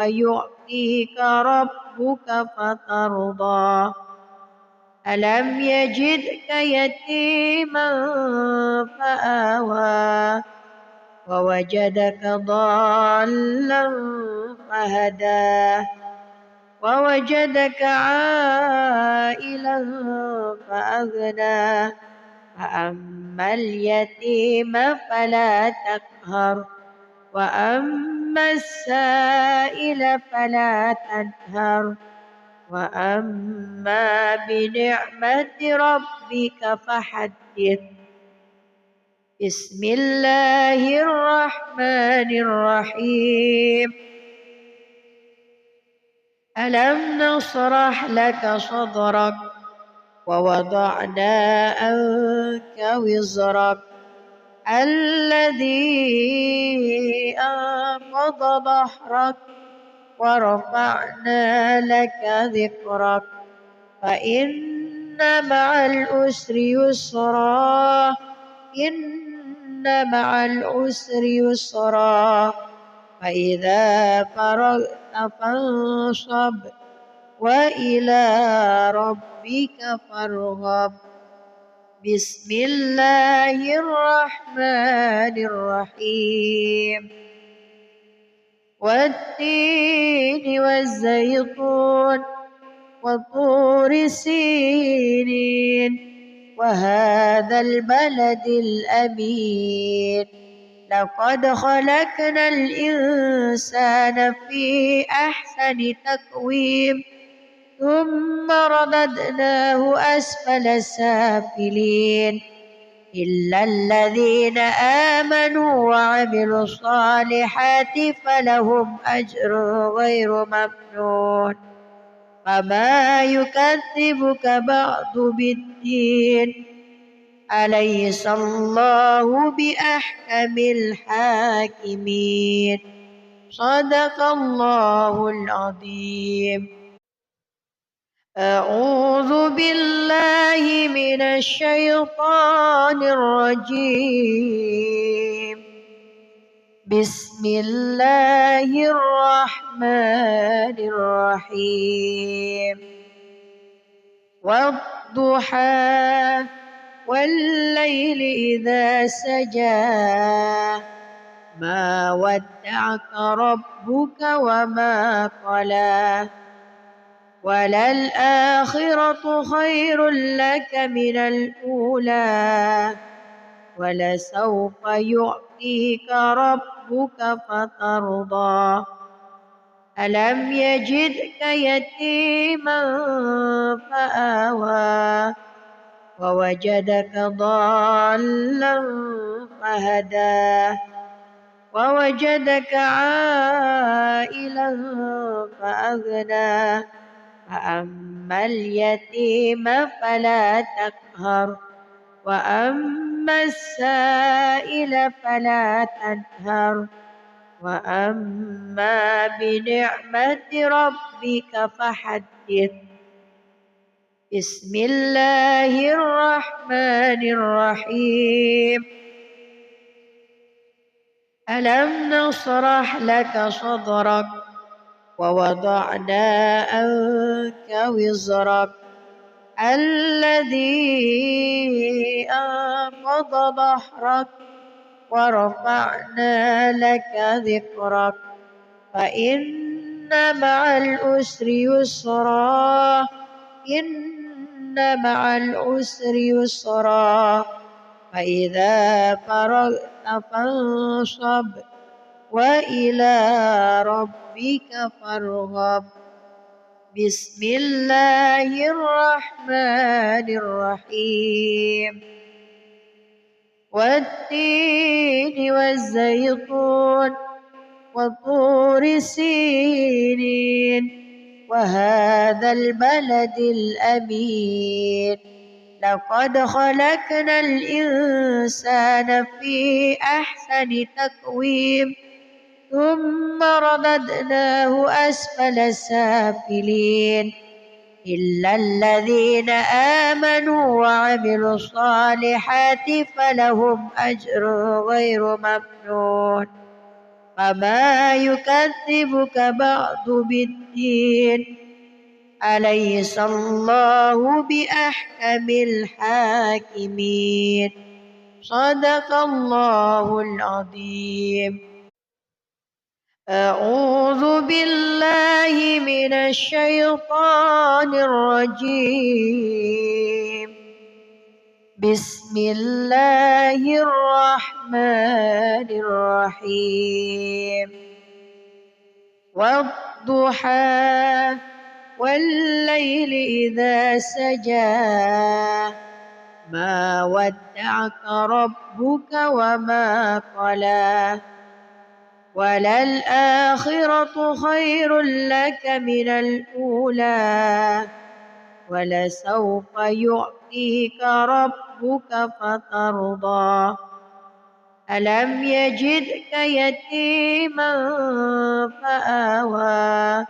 يعطيك ربك فترضى ألم يجدك يتيما فآوى ووجدك ضالا فهدى ووجدك عائلا فأغنى فأما اليتيم فلا تقهر وأما السائل فلا تنهر وأما بنعمة ربك فحدث. بسم الله الرحمن الرحيم ألم نشرح لك صدرك ووضعنا عنك وزرك الذي أنقض ظهرك ورفعنا لك ذكرك فإن مع العسر يسرا إن مع العسر يسرا فإذا فرغت فانصب وإلى ربك فارغب. بسم الله الرحمن الرحيم والتين والزيتون وطور سينين وهذا البلد الأمين لقد خلقنا الإنسان في أحسن تقويم ثم رددناه أسفل سافلين إلا الذين آمنوا وعملوا الصالحات فلهم أجر غير ممنون فما يكذبك بعد بالدين أليس الله بأحكم الحاكمين صدق الله العظيم. أعوذ بالله من الشيطان الرجيم بسم الله الرحمن الرحيم والضحى والليل إذا سجى ما ودعك ربك وما قلى وللآخرة خير لك من الأولى ولسوف يعطيك ربك فترضى ألم يجدك يتيما فآوى ووجدك ضالا فهدى ووجدك عائلا فأغنى فأما اليتيم فلا تقهر وأما السائل فلا تنهر وأما بنعمة ربك فحدث. بسم الله الرحمن الرحيم ألم نشرح لك صدرك ووضعنا عنك وزرك الذي أنقض ظهرك ورفعنا لك ذكرك فإن مع العسر يسرا إن مع العسر يسرا فإذا فرغت فانصب وإلى ربك فارغب. بسم الله الرحمن الرحيم والتين والزيتون وطور سينين وهذا البلد الأمين لقد خلقنا الإنسان في أحسن تقويم ثم رددناه أسفل سافلين إلا الذين آمنوا وعملوا الصالحات فلهم أجر غير ممنون فما يكذبك بعد بالدين أليس الله بأحكم الحاكمين صدق الله العظيم. أعوذ بالله من الشيطان الرجيم. بسم الله الرحمن الرحيم. والضحى والليل إذا سجى ما ودعك ربك وما قلى وللآخرة خير لك من الأولى ولسوف يعطيك ربك فترضى ألم يجدك يتيما فآوى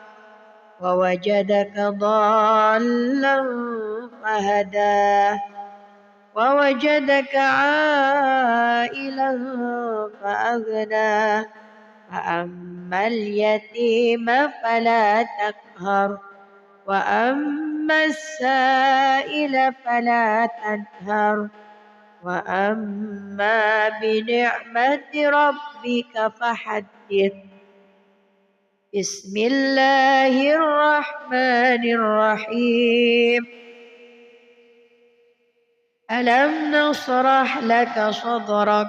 ووجدك ضالا فهدى ووجدك عائلا فأغنى فأما اليتيم فلا تقهر وأما السائل فلا تنهر وأما بنعمة ربك فحدث. بسم الله الرحمن الرحيم. ألم نشرح لك صدرك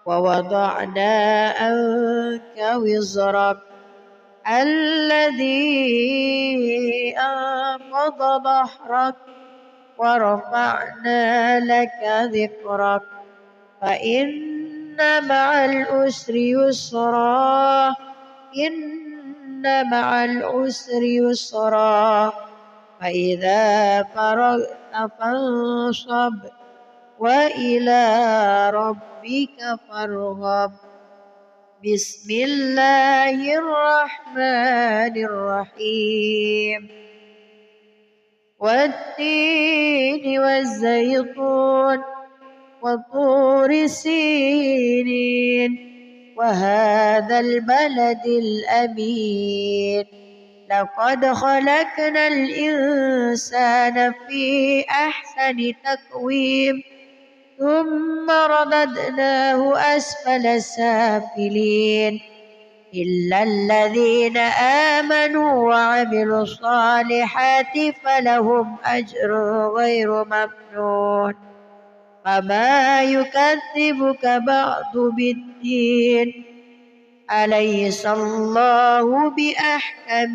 ووضعنا عنك وزرك الذي أنقض ظهرك ورفعنا لك ذكرك فإن مع العسر يسرا إن مع العسر يسرا فإذا فرغت فانصب وإلى ربك فارغب. بسم الله الرحمن الرحيم. والتين والزيتون وطور سينين وهذا البلد الأمين لقد خلقنا الإنسان في أحسن تقويم ثم رددناه أسفل سافلين إلا الذين آمنوا وعملوا الصالحات فلهم أجر غير ممنون فما يكذبك بعد بالدين أليس الله بأحكم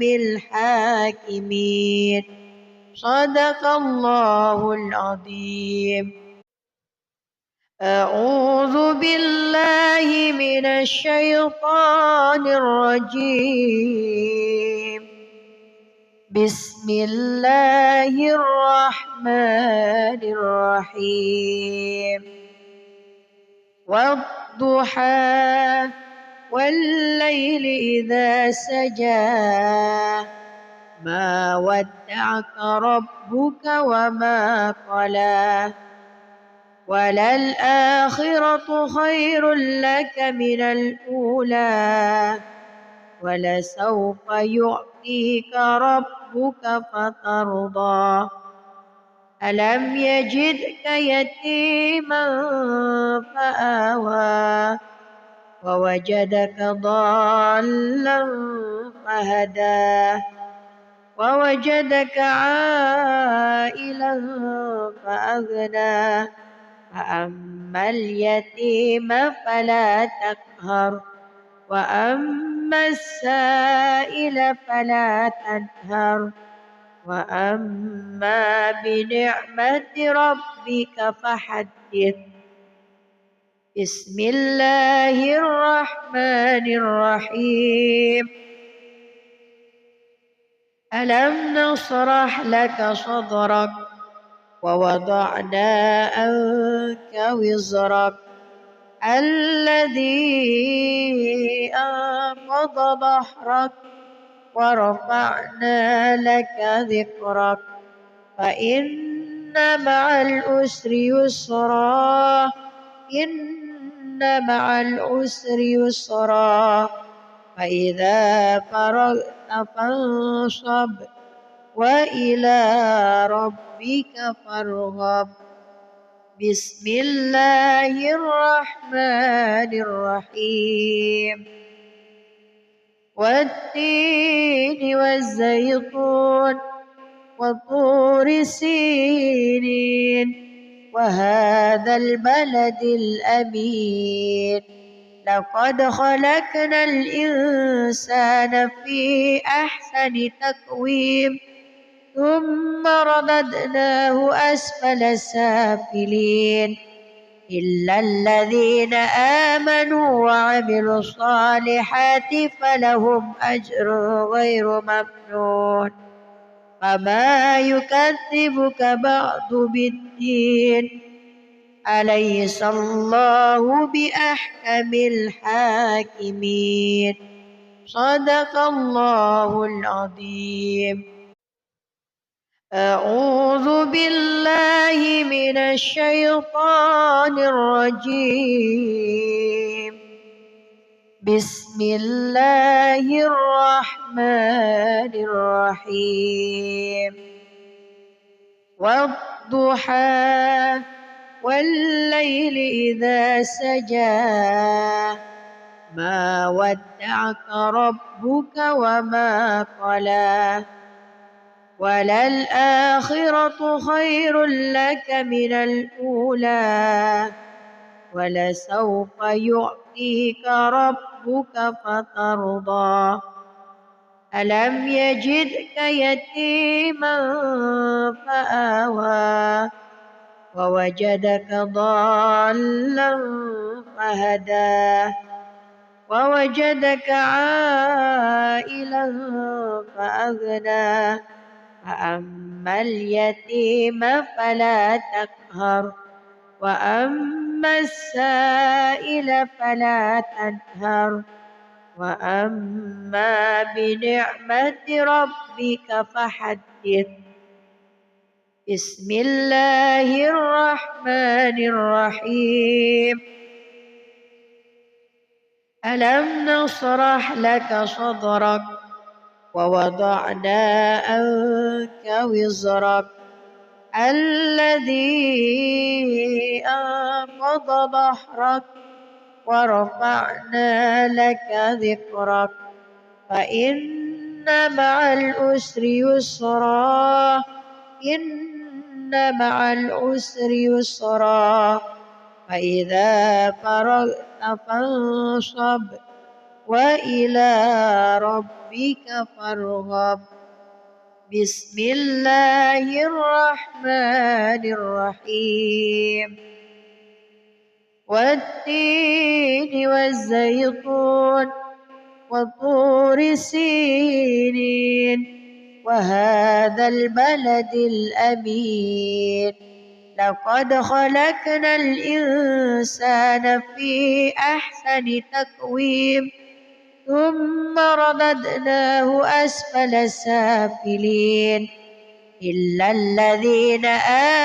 الحاكمين صدق الله العظيم. أعوذ بالله من الشيطان الرجيم. بسم الله الرحمن الرحيم. والضحى والليل إذا سجى ما ودعك ربك وما قلى وللآخرة خير لك من الأولى ولسوف يعطيك ربك فترضى ألم يجدك يتيما فآوى ووجدك ضالا فهدى ووجدك عائلا فأغنى فأما اليتيم فلا تقهر وأما السائل فلا تنهر وأما بنعمة ربك فحدث. بسم الله الرحمن الرحيم. ألم نشرح لك صدرك ووضعنا عنك وزرك الذي أنقض ظهرك ورفعنا لك ذكرك فإن مع العسر يسرا إن مع العسر يسرا فإذا فرغت فانصب وإلى ربك فارغب. بسم الله الرحمن الرحيم. والتين والزيتون وطور سينين وهذا البلد الأمين لقد خلقنا الإنسان في أحسن تقويم ثم رددناه أسفل سافلين إلا الذين آمنوا وعملوا الصالحات فلهم أجر غير ممنون. فما يكذبك بعد بالدين أليس الله بأحكم الحاكمين. صدق الله العظيم. أعوذ بالله من الشيطان الرجيم. بسم الله الرحمن الرحيم. والضحى والليل إذا سجى ما ودعك ربك وما قلى وللآخرة خير لك من الأولى ولسوف يعطيك ربك فترضى. ألم يجدك يتيما فآوى ووجدك ضالا فهدى ووجدك عائلا فأغنى فأما اليتيم فلا تقهر وأما السائل فلا تنهر وأما بنعمة ربك فحدث. بسم الله الرحمن الرحيم. ألم نشرح لك صدرك ووضعنا عنك وزرك الذي أنقض ظهرك ورفعنا لك ذكرك فإن مع العسر يسرا إن مع العسر يسرا فإذا فرغت فانصب وإلى ربك فارغب. بسم الله الرحمن الرحيم. والتين والزيتون وطور سينين وهذا البلد الأمين لقد خلقنا الإنسان في أحسن تقويم ثم رددناه أسفل سافلين إلا الذين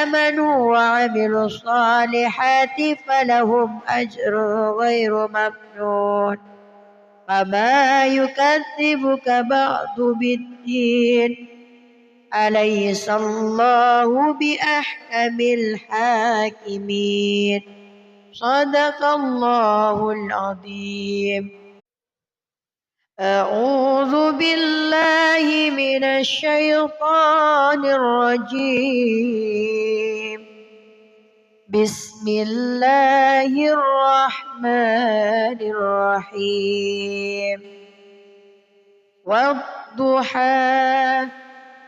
آمنوا وعملوا الصالحات فلهم أجر غير ممنون. فما يكذبك بعد بالدين أليس الله بأحكم الحاكمين. صدق الله العظيم. أعوذ بالله من الشيطان الرجيم. بسم الله الرحمن الرحيم. والضحى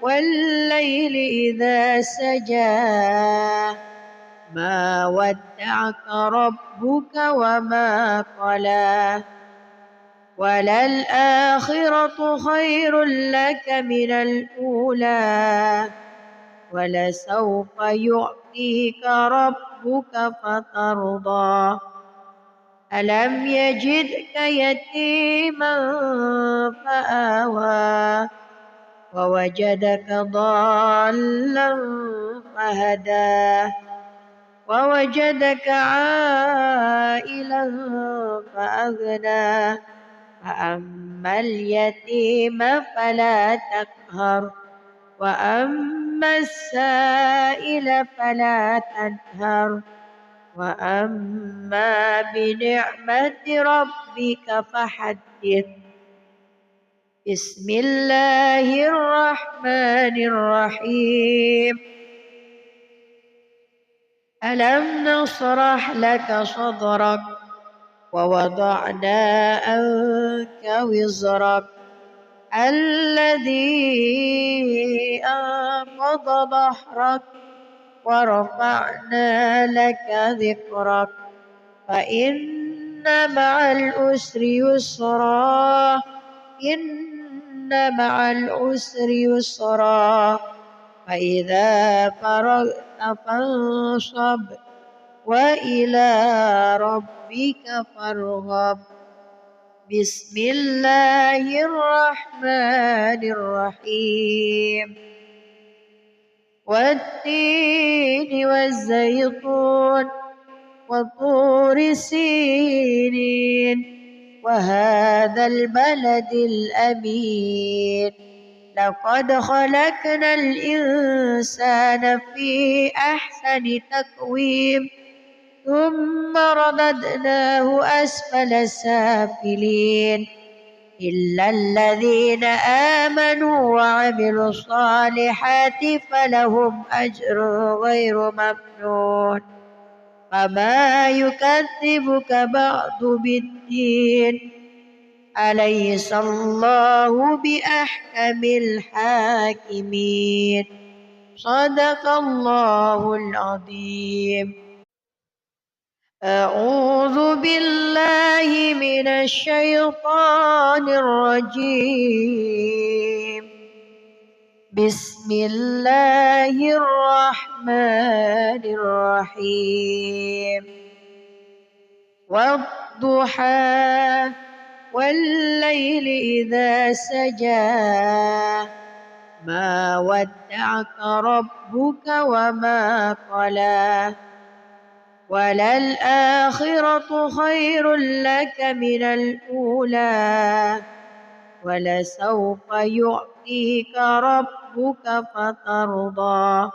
والليل إذا سجى ما ودعك ربك وما قلى وللآخرة خير لك من الأولى ولسوف يعطيك ربك فترضى. ألم يجدك يتيما فآوى ووجدك ضالا فهدى ووجدك عائلا فأغنى فأما اليتيم فلا تقهر وأما السائل فلا تنهر وأما بنعمة ربك فحدث. بسم الله الرحمن الرحيم. ألم نشرح لك صدرك ووضعنا عنك وزرك الذي أنقض ظهرك ورفعنا لك ذكرك فإن مع العسر يسرا إن مع العسر يسرا فإذا فرغت فانصب وإلى ربك فارغب. بسم الله الرحمن الرحيم. والتين والزيتون وطور سينين وهذا البلد الأمين لقد خلقنا الإنسان في أحسن تقويم ثم رددناه أسفل سافلين إلا الذين آمنوا وعملوا الصالحات فلهم أجر غير ممنون. فما يكذبك بعد بالدين أليس الله بأحكم الحاكمين. صدق الله العظيم. أعوذ بالله من الشيطان الرجيم. بسم الله الرحمن الرحيم. والضحى والليل إذا سجى ما ودعك ربك وما قلى وللآخرة خير لك من الأولى ولسوف يعطيك ربك فترضى.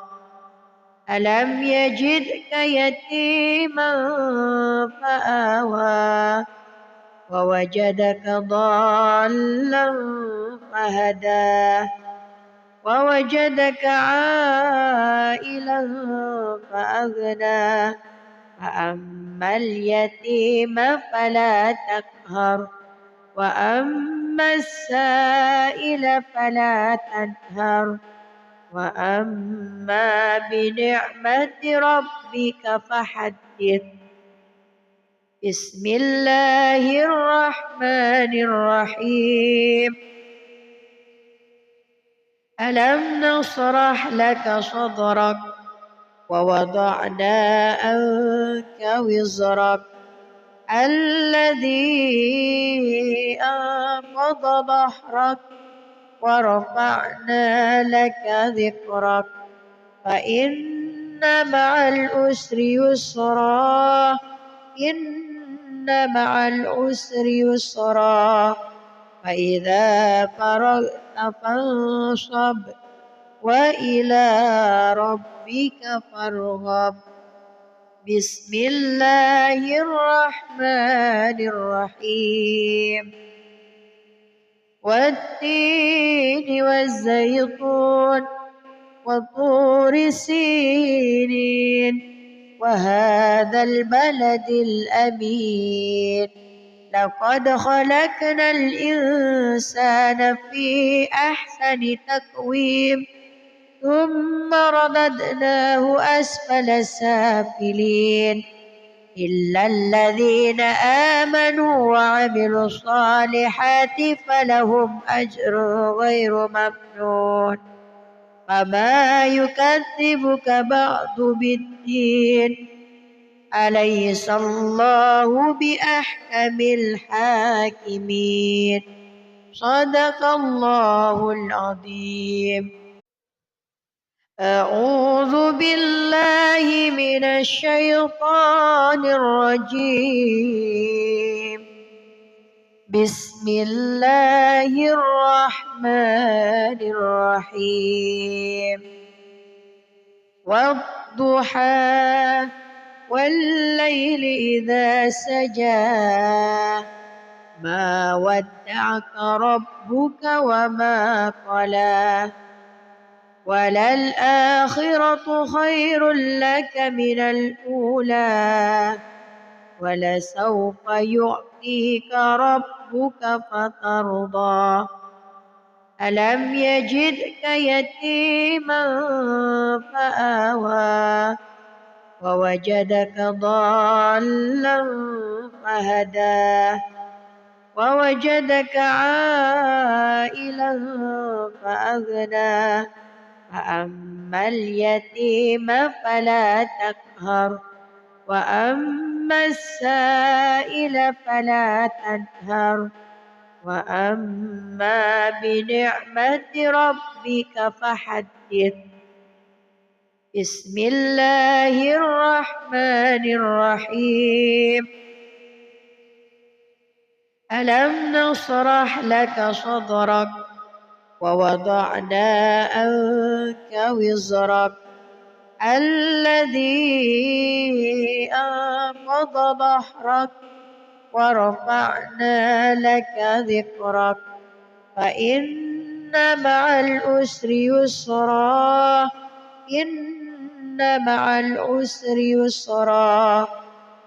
ألم يجدك يتيما فآوى ووجدك ضالا فهدى ووجدك عائلا فأغنى فأما اليتيم فلا تقهر وأما السائل فلا تنهر وأما بنعمة ربك فحدث. بسم الله الرحمن الرحيم. ألم نشرح لك صدرك ووضعنا عنك وزرك الذي أنقض ظهرك ورفعنا لك ذكرك فإن مع العسر يسرا إن مع العسر يسرا فإذا فرغت فانصب وإلى ربك فارغب. بسم الله الرحمن الرحيم. والتين والزيتون وطور سينين وهذا البلد الأمين لقد خلقنا الإنسان في أحسن تقويم ثم رددناه أسفل سافلين إلا الذين آمنوا وعملوا الصالحات فلهم أجر غير ممنون. فما يكذبك بعد بالدين أليس الله بأحكم الحاكمين. صدق الله العظيم. أعوذ بالله من الشيطان الرجيم. بسم الله الرحمن الرحيم. والضحى والليل إذا سجى ما ودعك ربك وما قلى وللآخرة خير لك من الأولى ولسوف يعطيك ربك فترضى ألم يجدك يتيما فآوى ووجدك ضالا فهدى ووجدك عائلا فأغنى فأما اليتيم فلا تقهر وأما السائل فلا تنهر وأما بنعمة ربك فحدث. بسم الله الرحمن الرحيم. ألم نشرح لك صدرك ووضعنا عنك وزرك الذي أنقض ظهرك ورفعنا لك ذكرك فإن مع العسر يسرا إن مع العسر يسرا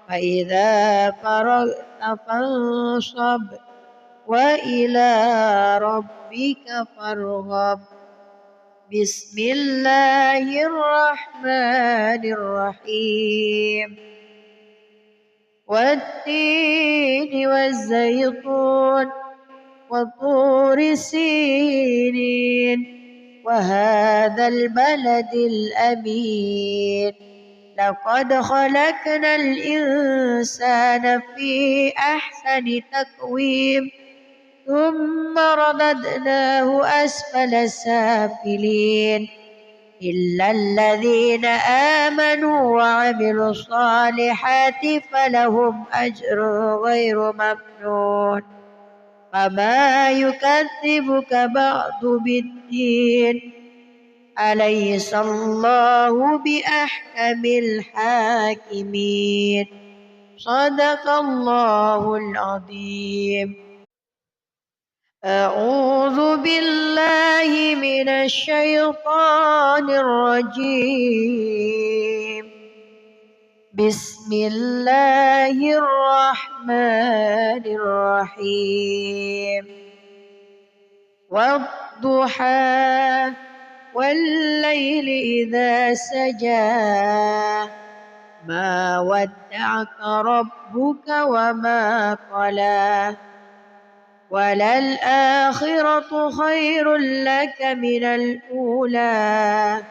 فإذا فرغت فانصب وإلى ربك فارغب. بسم الله الرحمن الرحيم. والتين والزيتون وطور سينين وهذا البلد الأمين لقد خلقنا الإنسان في أحسن تقويم ثم رددناه أسفل سافلين إلا الذين آمنوا وعملوا الصالحات فلهم أجر غير ممنون فما يكذبك بعد بالدين أليس الله بأحكم الحاكمين صدق الله العظيم. أعوذ بالله من الشيطان الرجيم. بسم الله الرحمن الرحيم. والضحى والليل إذا سجى ما ودعك ربك وما قلى وللآخرة خير لك من الأولى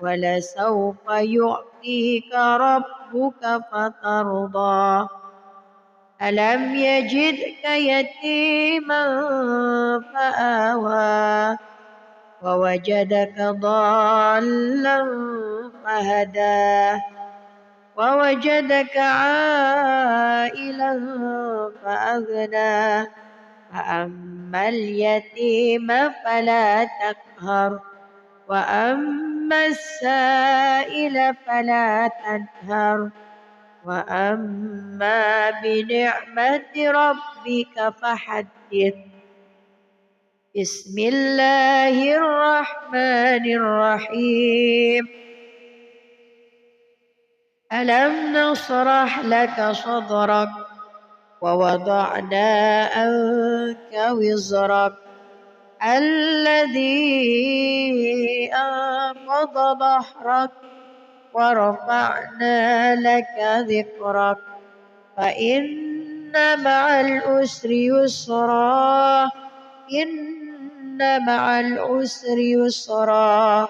ولسوف يعطيك ربك فترضى ألم يجدك يتيما فآوى ووجدك ضالا فهدى ووجدك عائلا فأغنى فأما اليتيم فلا تقهر وأما السائل فلا تنهر وأما بنعمة ربك فحدث. بسم الله الرحمن الرحيم. ألم نشرح لك صدرك ووضعنا عنك وزرك الذي أنقض ظهرك ورفعنا لك ذكرك فإن مع العسر يسرا إن مع العسر يسرا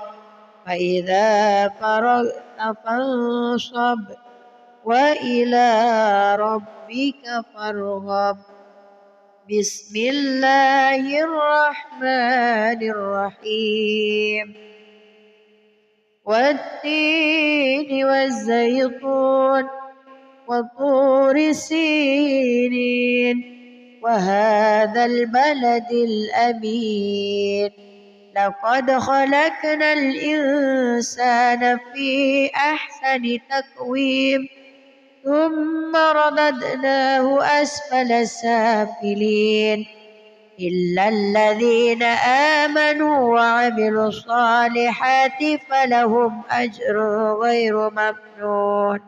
فإذا فرغت فانصب وإلى ربك فارغب. بسم الله الرحمن الرحيم. والتين والزيتون وطور سينين وهذا البلد الأمين لقد خلقنا الإنسان في أحسن تقويم ثم رددناه أسفل سافلين إلا الذين آمنوا وعملوا الصالحات فلهم أجر غير ممنون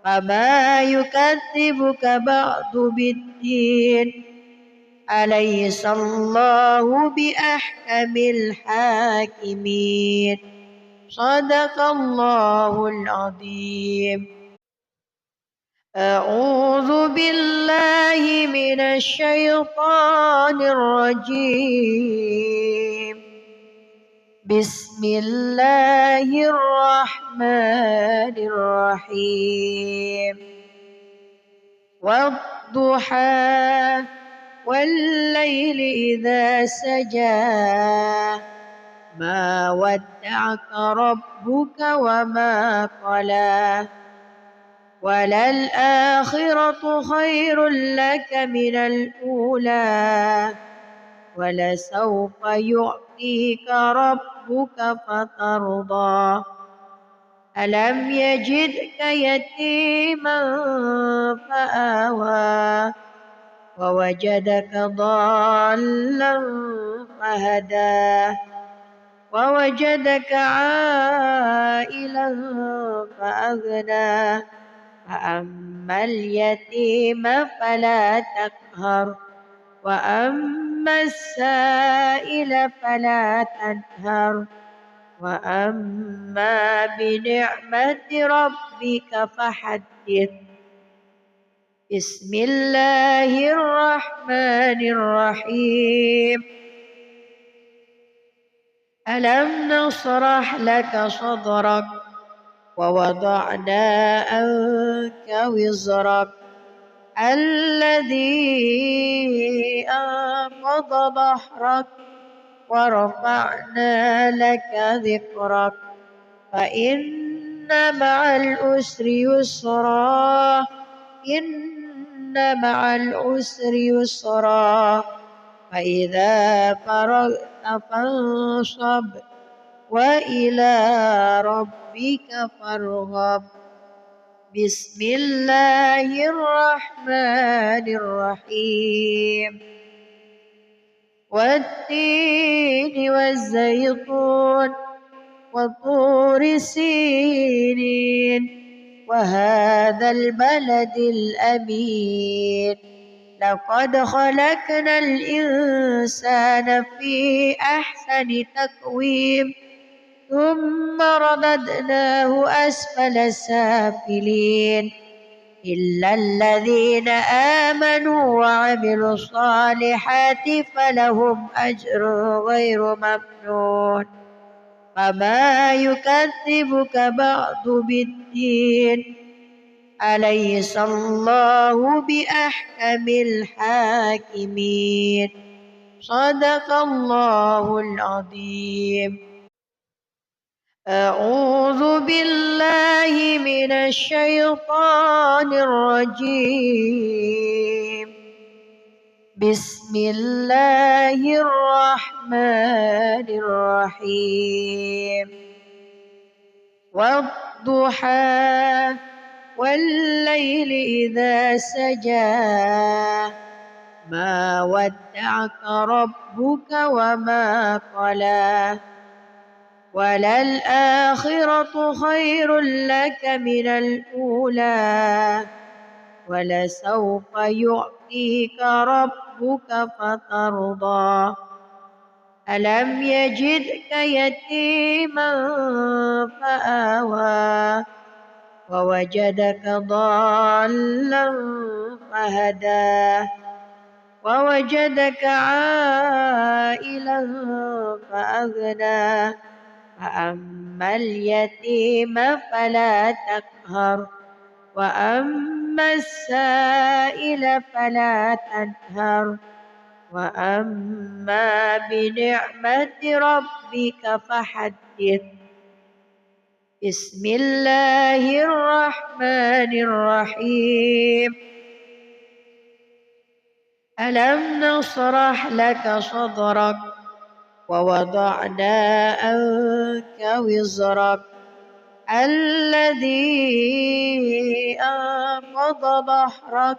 فما يكذبك بعد بالدين أليس الله بأحكم الحاكمين صدق الله العظيم. أعوذ بالله من الشيطان الرجيم. بسم الله الرحمن الرحيم. والضحى والليل إذا سجى ما ودعك ربك وما قلى وللآخرة خير لك من الأولى ولسوف يعطيك ربك فترضى ألم يجدك يتيما فآوى ووجدك ضالا فهدى ووجدك عائلا فأغنى فأما اليتيم فلا تقهر وأما السائل فلا تنهر وأما بنعمة ربك فحدث. بسم الله الرحمن الرحيم. ألم نشرح لك صدرك ووضعنا عنك وزرك الذي أنقض ظهرك ورفعنا لك ذكرك فإن مع العسر يسرا إن مع العسر يسرا فإذا فرغت فانصب وإلى ربك فارغب. بسم الله الرحمن الرحيم. والتين والزيتون وطور سينين وهذا البلد الأمين لقد خلقنا الإنسان في أحسن تقويم ثم رددناه أسفل سافلين إلا الذين آمنوا وعملوا الصالحات فلهم أجر غير ممنون فما يكذبك بعد بالدين أليس الله بأحكم الحاكمين صدق الله العظيم. أعوذ بالله من الشيطان الرجيم. بسم الله الرحمن الرحيم. والضحى والليل إذا سجى ما ودعك ربك وما قلى وللآخرة خير لك من الأولى ولسوف يعطيك ربك فترضى ألم يجدك يتيما فآوى ووجدك ضالا فهدى ووجدك عائلا فأغنى فأما اليتيم فلا تقهر وأما السائل فلا تنهر وأما بنعمة ربك فحدث. بسم الله الرحمن الرحيم ألم نشرح لك صدرك ووضعنا عنك وزرك الذي أنقض ظهرك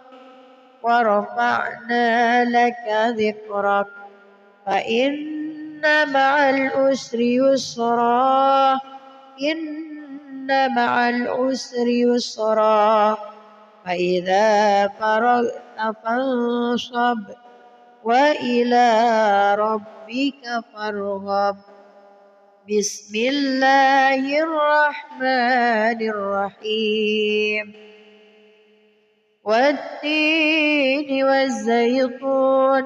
ورفعنا لك ذكرك فإن مع العسر يسرا إن مع العسر يسرا فإذا فرغت فانصب وإلى ربك فارغب بسم الله الرحمن الرحيم والتين والزيتون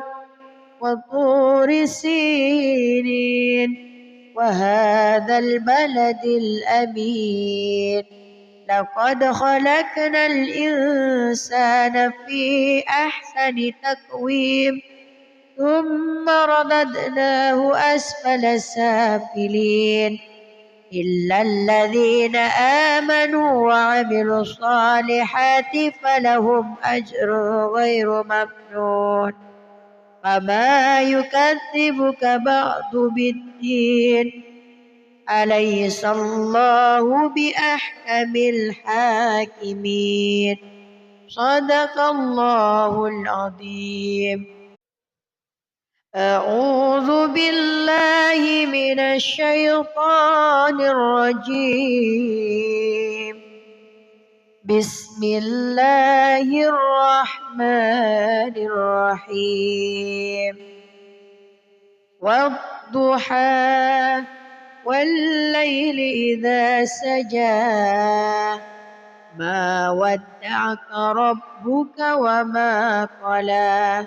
وطور سينين وهذا البلد الأمين لقد خلقنا الإنسان في أحسن تقويم ثم رددناه أسفل سافلين إلا الذين آمنوا وعملوا الصالحات فلهم أجر غير ممنون فما يكذبك بعد بالدين أليس الله بأحكم الحاكمين صدق الله العظيم أعوذ بالله من الشيطان الرجيم بسم الله الرحمن الرحيم والضحى والليل إذا سجى ما ودعك ربك وما قلى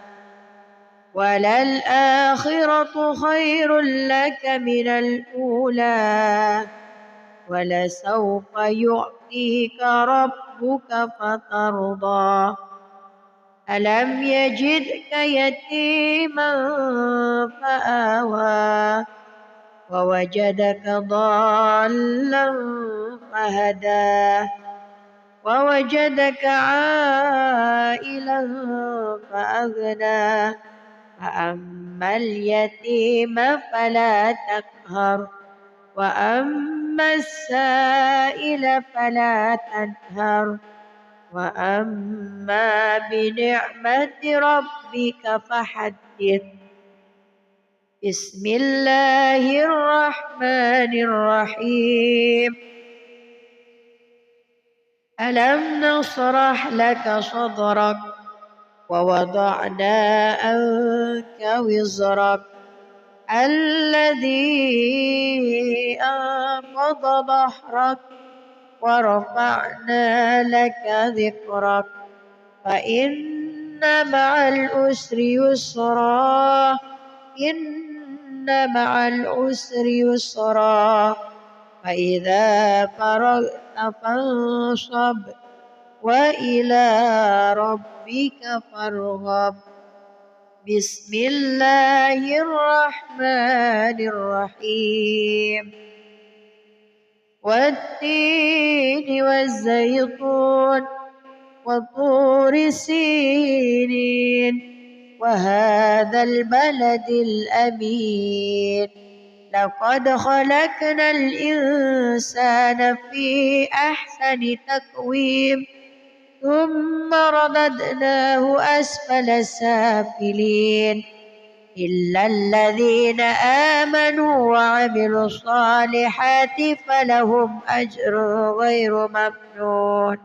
وللآخرة خير لك من الأولى ولسوف يعطيك ربك فترضى ألم يجدك يتيما فآوى ووجدك ضالا فهدى ووجدك عائلا فأغنى فأما اليتيم فلا تقهر وأما السائل فلا تنهر وأما بنعمة ربك فحدث بسم الله الرحمن الرحيم ألم نشرح لك صدرك ووضعنا عنك وزرك الذي أنقض ظهرك ورفعنا لك ذكرك فإن مع العسر يسرا إن مع العسر يسرا فإذا فرغت فانصب وإلى ربك فارغب بسم الله الرحمن الرحيم والتين والزيتون وطور سينين وهذا البلد الأمين لقد خلقنا الإنسان في أحسن تقويم ثم رددناه أسفل سافلين إلا الذين آمنوا وعملوا الصالحات فلهم أجر غير ممنون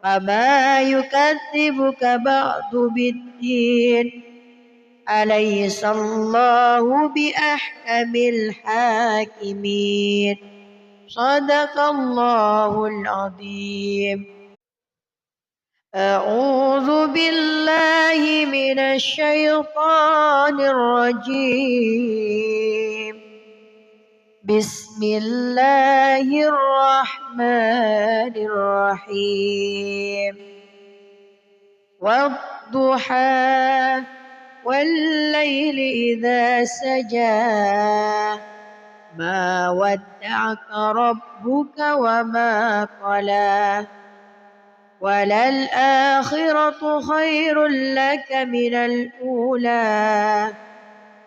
فما يكذبك بعد بالدين أليس الله بأحكم الحاكمين صدق الله العظيم أعوذ بالله من الشيطان الرجيم بسم الله الرحمن الرحيم والضحى والليل إذا سجى ما ودعك ربك وما قلى وللآخرة خير لك من الأولى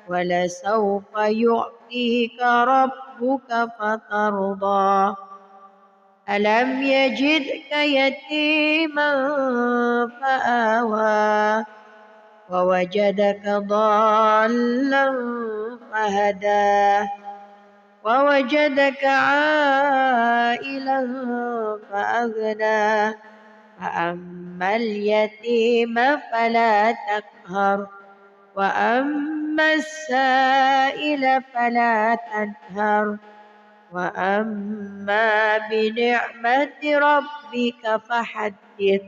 ولسوف يعطيك ربك فترضى ألم يجدك يتيما فآوى ووجدك ضالا فهدى ووجدك عائلا فأغنى فأما اليتيم فلا تقهر وأما السائل فلا تنهر وأما بنعمة ربك فحدث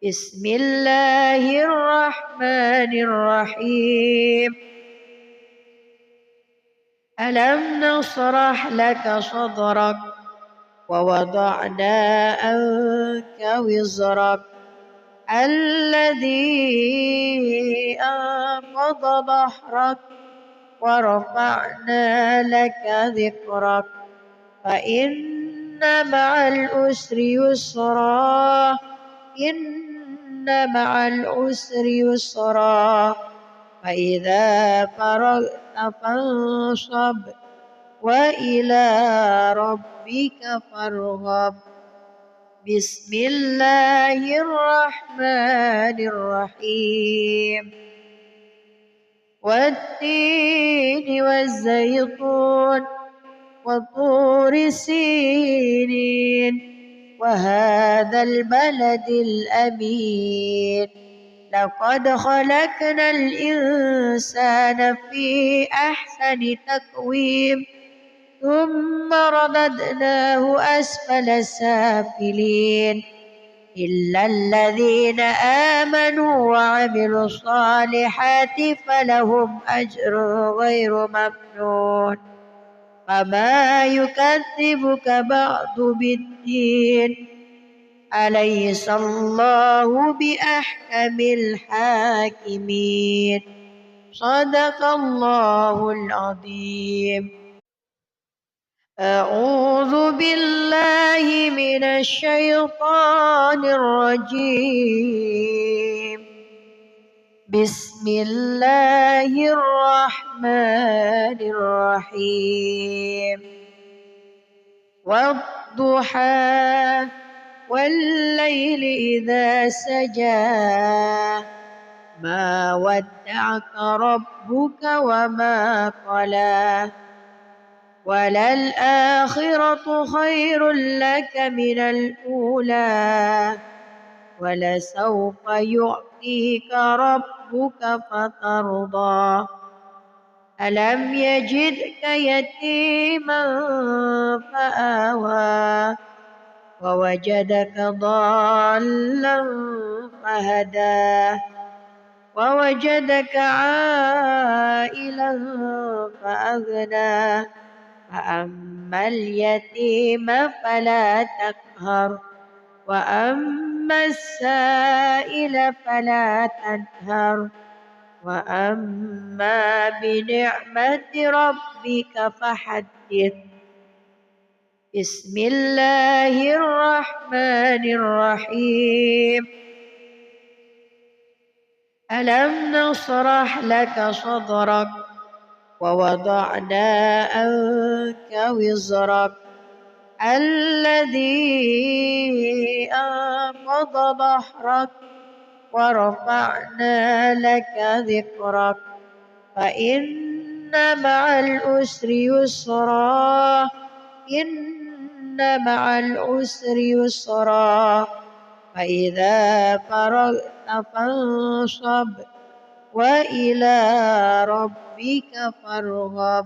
بسم الله الرحمن الرحيم ألم نشرح لك صدرك ووضعنا عنك وزرك الذي أنقض ظهرك ورفعنا لك ذكرك فإن مع العسر يسرا إن مع العسر يسرا فإذا فرغت فانصب وإلى ربك فارغب بسم الله الرحمن الرحيم والتين والزيتون وطور سينين وهذا البلد الأمين لقد خلقنا الإنسان في أحسن تقويم ثم رددناه أسفل سافلين إلا الذين آمنوا وعملوا الصالحات فلهم أجر غير ممنون فما يكذبك بعد بالدين أليس الله بأحكم الحاكمين صدق الله العظيم أعوذ بالله من الشيطان الرجيم بسم الله الرحمن الرحيم والضحى والليل إذا سجى ما ودعك ربك وما قلى وللآخرة خير لك من الأولى ولسوف يعطيك ربك فترضى ألم يجدك يتيما فآوى ووجدك ضالا فهدى ووجدك عائلا فأغنى فأما اليتيم فلا تقهر وأما السائل فلا تنهر وأما بنعمة ربك فحدث بسم الله الرحمن الرحيم ألم نشرح لك صدرك ووضعنا عنك وزرك الذي أنقض ظهرك ورفعنا لك ذكرك فإن مع العسر يسرا إن مع العسر يسرا فإذا فرغت فانصب وإلى ربك فارغب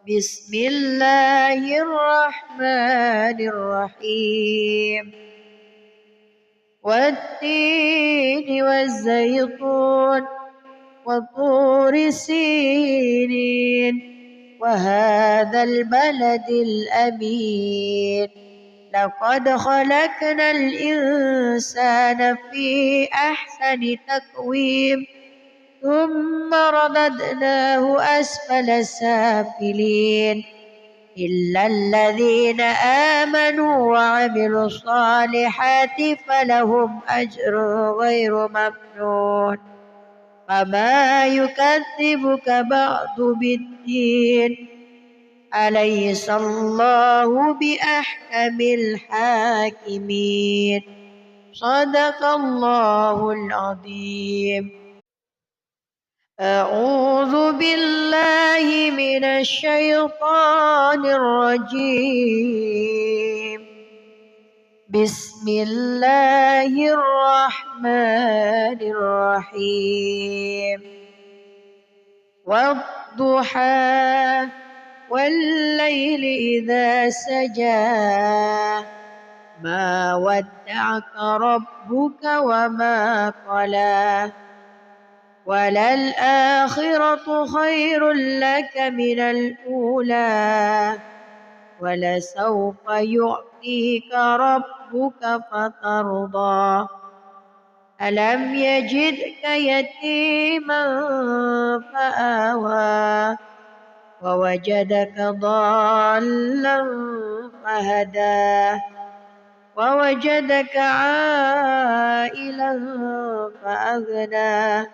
بسم الله الرحمن الرحيم والتين والزيتون وطور سينين وهذا البلد الأمين لقد خلقنا الإنسان في أحسن تقويم ثم رددناه أسفل سافلين إلا الذين آمنوا وعملوا الصالحات فلهم أجر غير ممنون وما يكذبك بعد بالدين أليس الله بأحكم الحاكمين صدق الله العظيم. أعوذ بالله من الشيطان الرجيم. بسم الله الرحمن الرحيم. والضحى والليل إذا سجى ما ودعك ربك وما قلى وللآخرة خير لك من الأولى ولسوف يعطيك ربك فترضى ألم يجدك يتيما فآوى ووجدك ضالا فهدى ووجدك عائلا فأغنى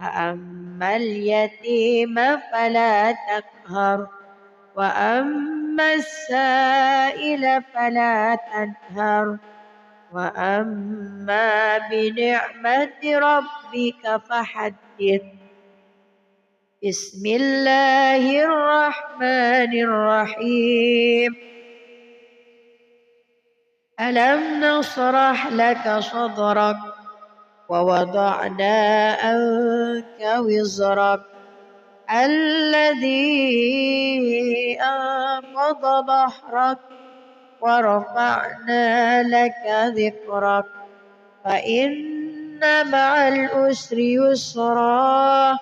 فأما اليتيم فلا تقهر وأما السائل فلا تنهر وأما بنعمة ربك فحدث. بسم الله الرحمن الرحيم. ألم نشرح لك صدرك ووضعنا عنك وزرك الذي أنقض ظهرك ورفعنا لك ذكرك فإن مع العسر يسرا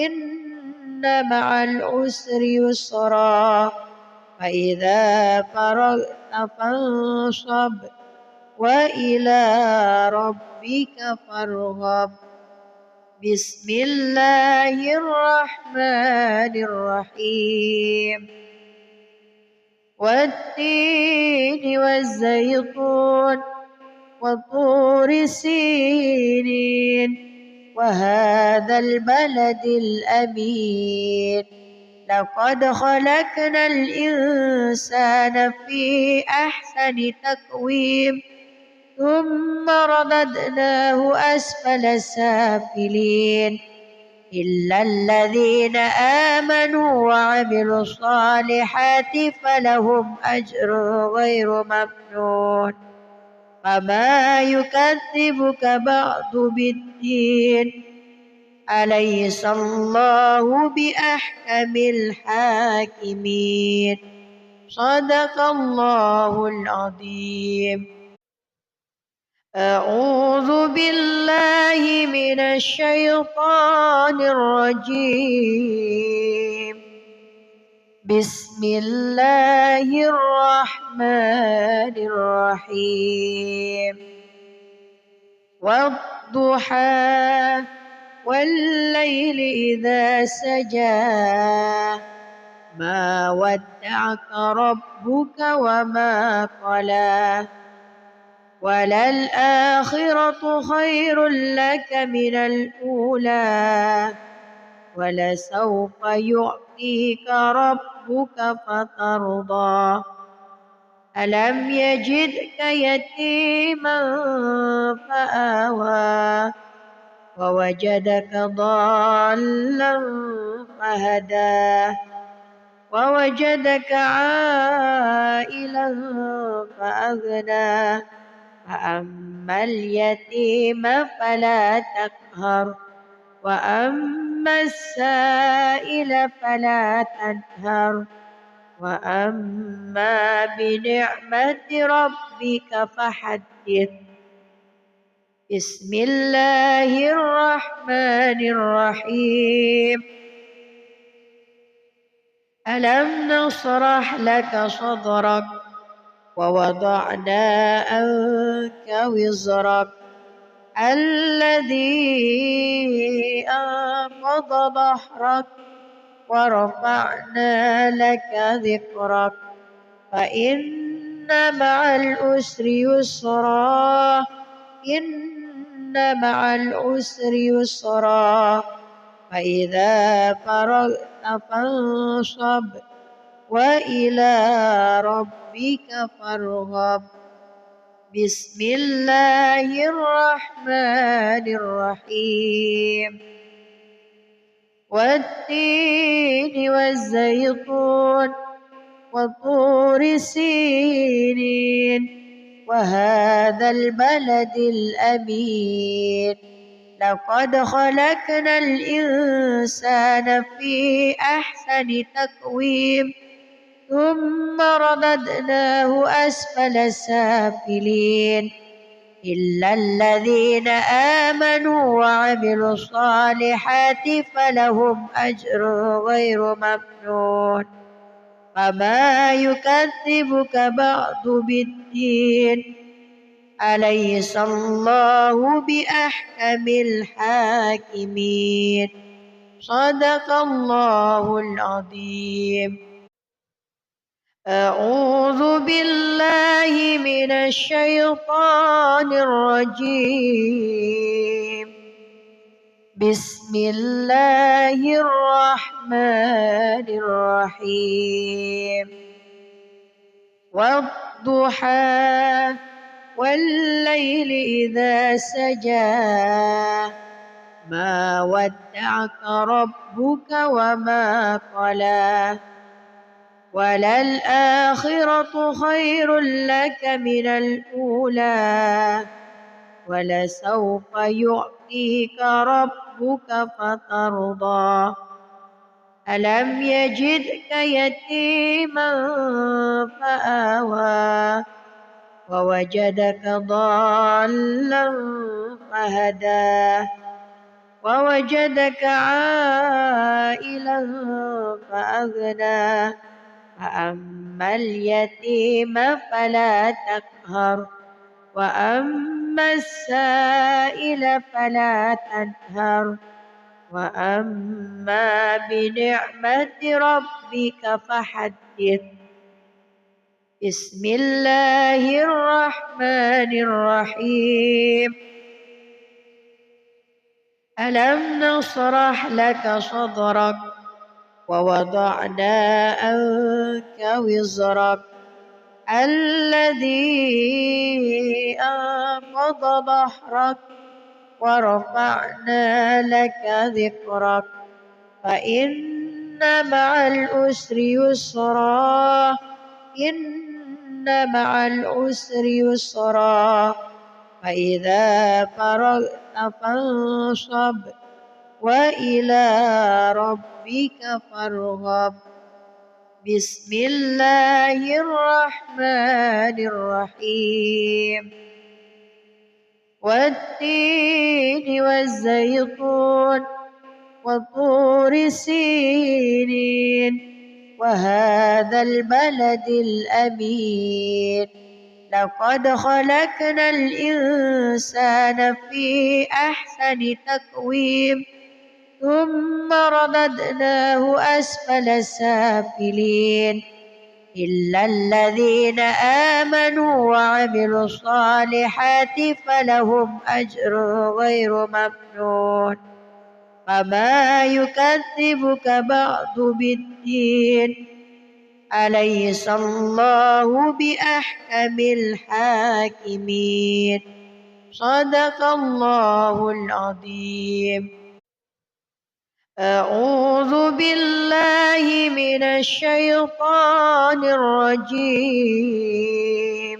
إن مع العسر يسرا فإذا فرغت فانصب وإلى ربك فارغب. بسم الله الرحمن الرحيم. والتين والزيتون وطور سينين وهذا البلد الأمين لقد خلقنا الإنسان في أحسن تقويم ثم رددناه أسفل سافلين إلا الذين آمنوا وعملوا الصالحات فلهم أجر غير ممنون وما يكذبك بعد بالدين أليس الله بأحكم الحاكمين صدق الله العظيم. أعوذ بالله من الشيطان الرجيم. بسم الله الرحمن الرحيم. والضحى والليل إذا سجى ما ودعك ربك وما قلى وللآخرة خير لك من الأولى ولسوف يعطيك ربك فترضى ألم يجدك يتيما فآوى ووجدك ضالا فهدى ووجدك عائلا فأغنى فأما اليتيم فلا تقهر وأما السائل فلا تنهر وأما بنعمة ربك فحدث. بسم الله الرحمن الرحيم. ألم نشرح لك صدرك ووضعنا عنك وزرك الذي أنقض ظهرك ورفعنا لك ذكرك فإن مع العسر يسرا إن مع العسر يسرا فإذا فرغت فانصب وإلى ربك فارغب بسم الله الرحمن الرحيم والتين والزيتون وطور سينين وهذا البلد الأمين لقد خلقنا الإنسان في أحسن تقويم ثم رددناه أسفل سافلين إلا الذين آمنوا وعملوا الصالحات فلهم أجر غير ممنون فما يكذبك بعد بالدين أليس الله بأحكم الحاكمين صدق الله العظيم. أعوذ بالله من الشيطان الرجيم بسم الله الرحمن الرحيم والضحى والليل إذا سجى ما ودعك ربك وما قلى وللآخرة خير لك من الأولى ولسوف يعطيك ربك فترضى ألم يجدك يتيما فآوى ووجدك ضالا فهدى ووجدك عائلا فأغنى فأما اليتيم فلا تقهر وأما السائل فلا تنهر وأما بنعمة ربك فحدث بسم الله الرحمن الرحيم ألم نشرح لك صدرك ووضعنا عنك وزرك الذي أنقض ظهرك ورفعنا لك ذكرك فإن مع العسر يسرا إن مع العسر يسرا فإذا فرغت فانصب وإلى ربك فارغب بسم الله الرحمن الرحيم والتين والزيتون وطور سينين وهذا البلد الأمين لقد خلقنا الإنسان في أحسن تقويم ثم رددناه أسفل سافلين إلا الذين آمنوا وعملوا الصالحات فلهم أجر غير ممنون فما يكذبك بعد بالدين أليس الله بأحكم الحاكمين صدق الله العظيم. أعوذ بالله من الشيطان الرجيم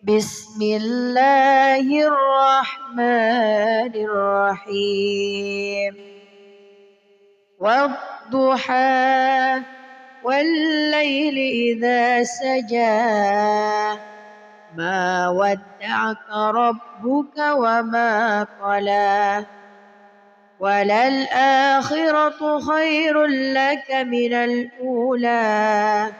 بسم الله الرحمن الرحيم والضحى والليل إذا سجى ما ودعك ربك وما قلى وللآخرة خير لك من الأولى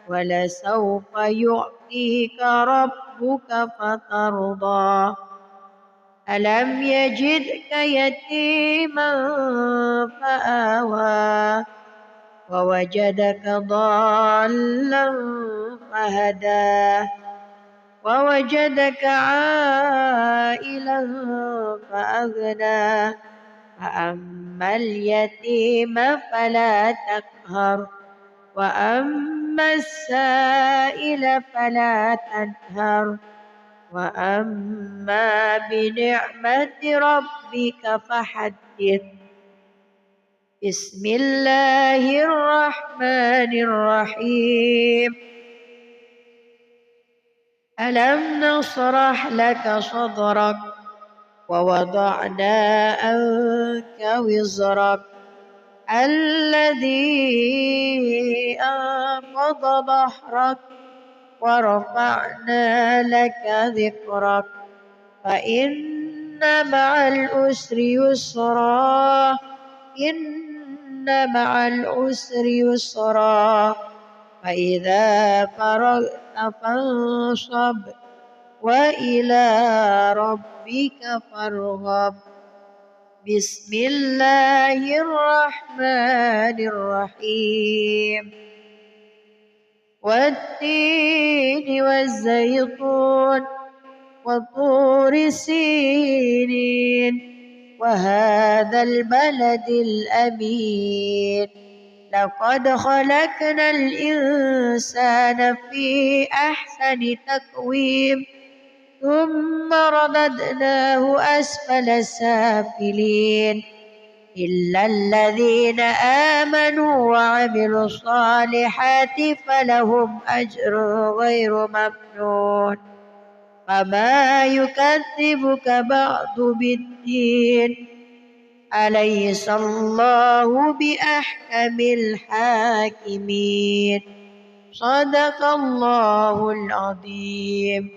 ولسوف يعطيك ربك فترضى ألم يجدك يتيما فآوى ووجدك ضالا فهدى ووجدك عائلا فأغنى فأما اليتيم فلا تقهر وأما السائل فلا تنهر وأما بنعمة ربك فحدث. بسم الله الرحمن الرحيم. ألم نشرح لك صدرك ووضعنا عنك وزرك الذي أنقض ظهرك ورفعنا لك ذكرك فإن مع العسر يسرا إن مع العسر يسرا فإذا فرغت فانصب وإلى ربك فارغب. بسم الله الرحمن الرحيم. والتين والزيتون وطور سينين وهذا البلد الأمين لقد خلقنا الإنسان في أحسن تقويم ثم رددناه أسفل سافلين إلا الذين آمنوا وعملوا الصالحات فلهم أجر غير ممنون فما يكذبك بعد بالدين أليس الله بأحكم الحاكمين. صدق الله العظيم.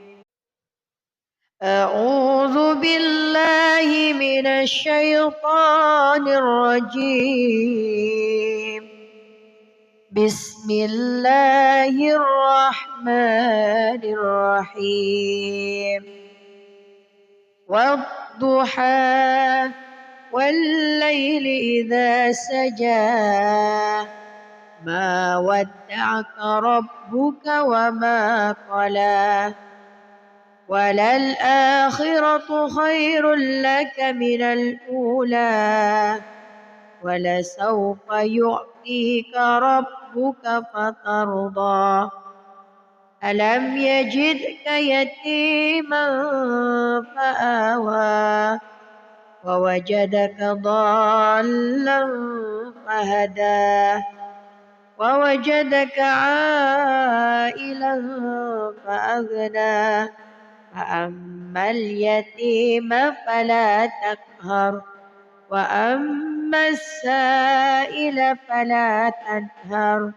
أعوذ بالله من الشيطان الرجيم. بسم الله الرحمن الرحيم. والضحى والليل إذا سجى ما ودعك ربك وما قلى وللآخرة خير لك من الأولى ولسوف يعطيك ربك فترضى ألم يجدك يتيما فآوى ووجدك ضالا فهدى ووجدك عائلا فأغنى فأما اليتيم فلا تقهر وأما السائل فلا تنهر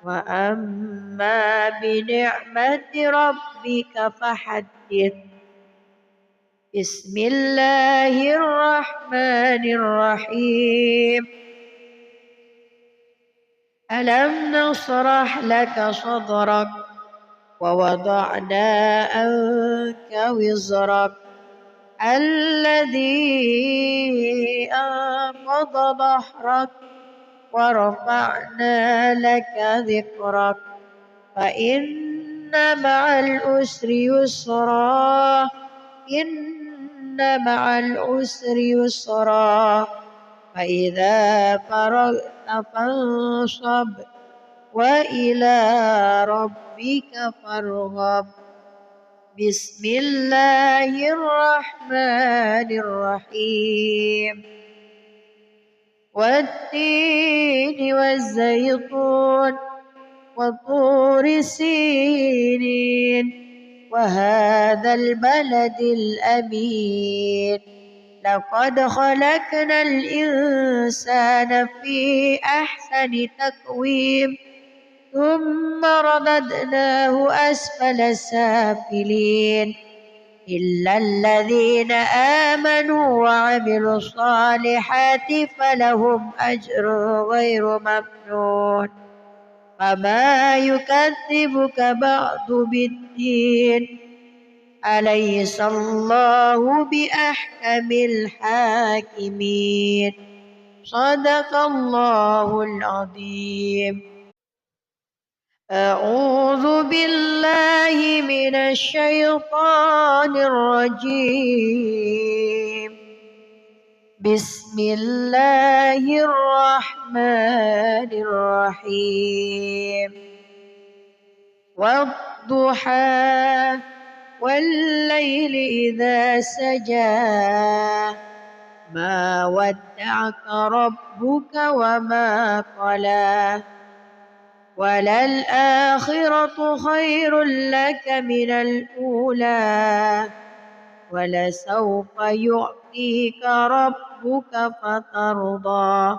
وأما بنعمة ربك فحدث. بسم الله الرحمن الرحيم. ألم نشرح لك صدرك ووضعنا عنك وزرك الذي أنقض ظهرك ورفعنا لك ذكرك فإن مع العسر يسرا إن مع العسر يسرا فإذا فرغت فانصب وإلى ربك فارغب. بسم الله الرحمن الرحيم. والتين والزيتون وطور سينين وهذا البلد الأمين لقد خلقنا الإنسان في أحسن تقويم ثم رددناه أسفل سافلين إلا الذين آمنوا وعملوا الصالحات فلهم أجر غير ممنون فما يكذبك بعد بالدين أليس الله بأحكم الحاكمين. صدق الله العظيم. أعوذ بالله من الشيطان الرجيم. بسم الله الرحمن الرحيم. والضحى والليل إذا سجى ما ودعك ربك وما قلى وللآخرة خير لك من الأولى ولسوف يعطيك ربك فترضى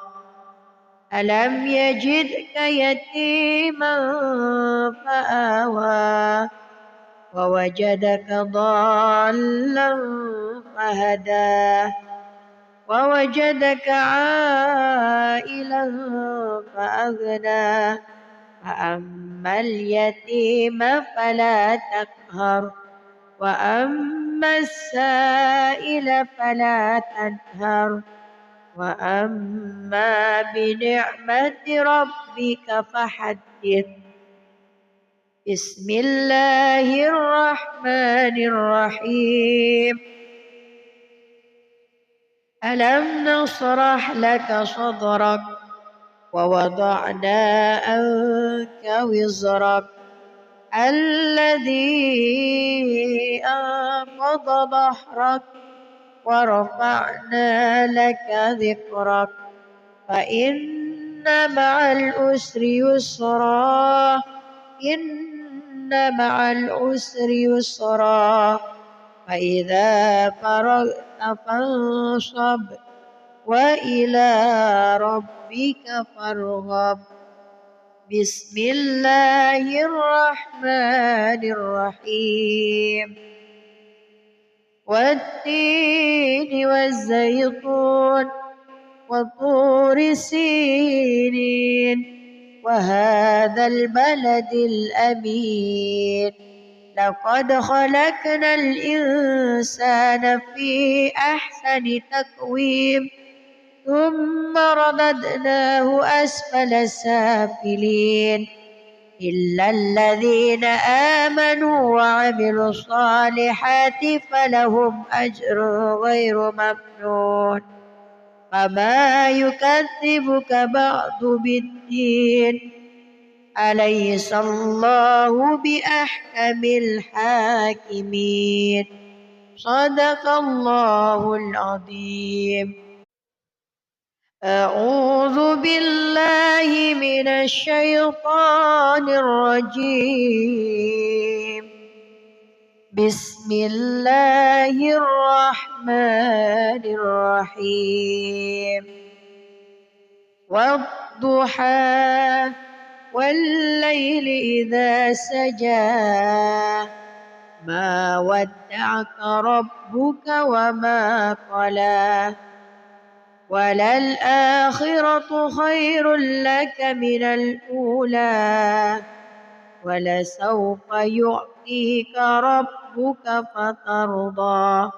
ألم يجدك يتيما فآوى ووجدك ضالا فهدى ووجدك عائلا فأغنى فأما اليتيم فلا تقهر وأما السائل فلا تنهر وأما بنعمة ربك فحدث. بسم الله الرحمن الرحيم. ألم نشرح لك صدرك ووضعنا عنك وزرك الذي أنقض ظهرك ورفعنا لك ذكرك فإن مع العسر يسرا إن مع العسر يسرا فإذا فرغت فانصب وإلى ربك فارغب. بسم الله الرحمن الرحيم. والتين والزيتون وطور سينين وهذا البلد الأمين لقد خلقنا الإنسان في أحسن تقويم ثم رددناه أسفل سافلين إلا الذين آمنوا وعملوا الصالحات فلهم أجر غير ممنون. فما يكذبك بعد بالدين أليس الله بأحكم الحاكمين. صدق الله العظيم. أعوذ بالله من الشيطان الرجيم. بسم الله الرحمن الرحيم. والضحى والليل إذا سجى ما ودعك ربك وما قلى وللآخرة خير لك من الأولى ولسوف يعطيك ربك فترضى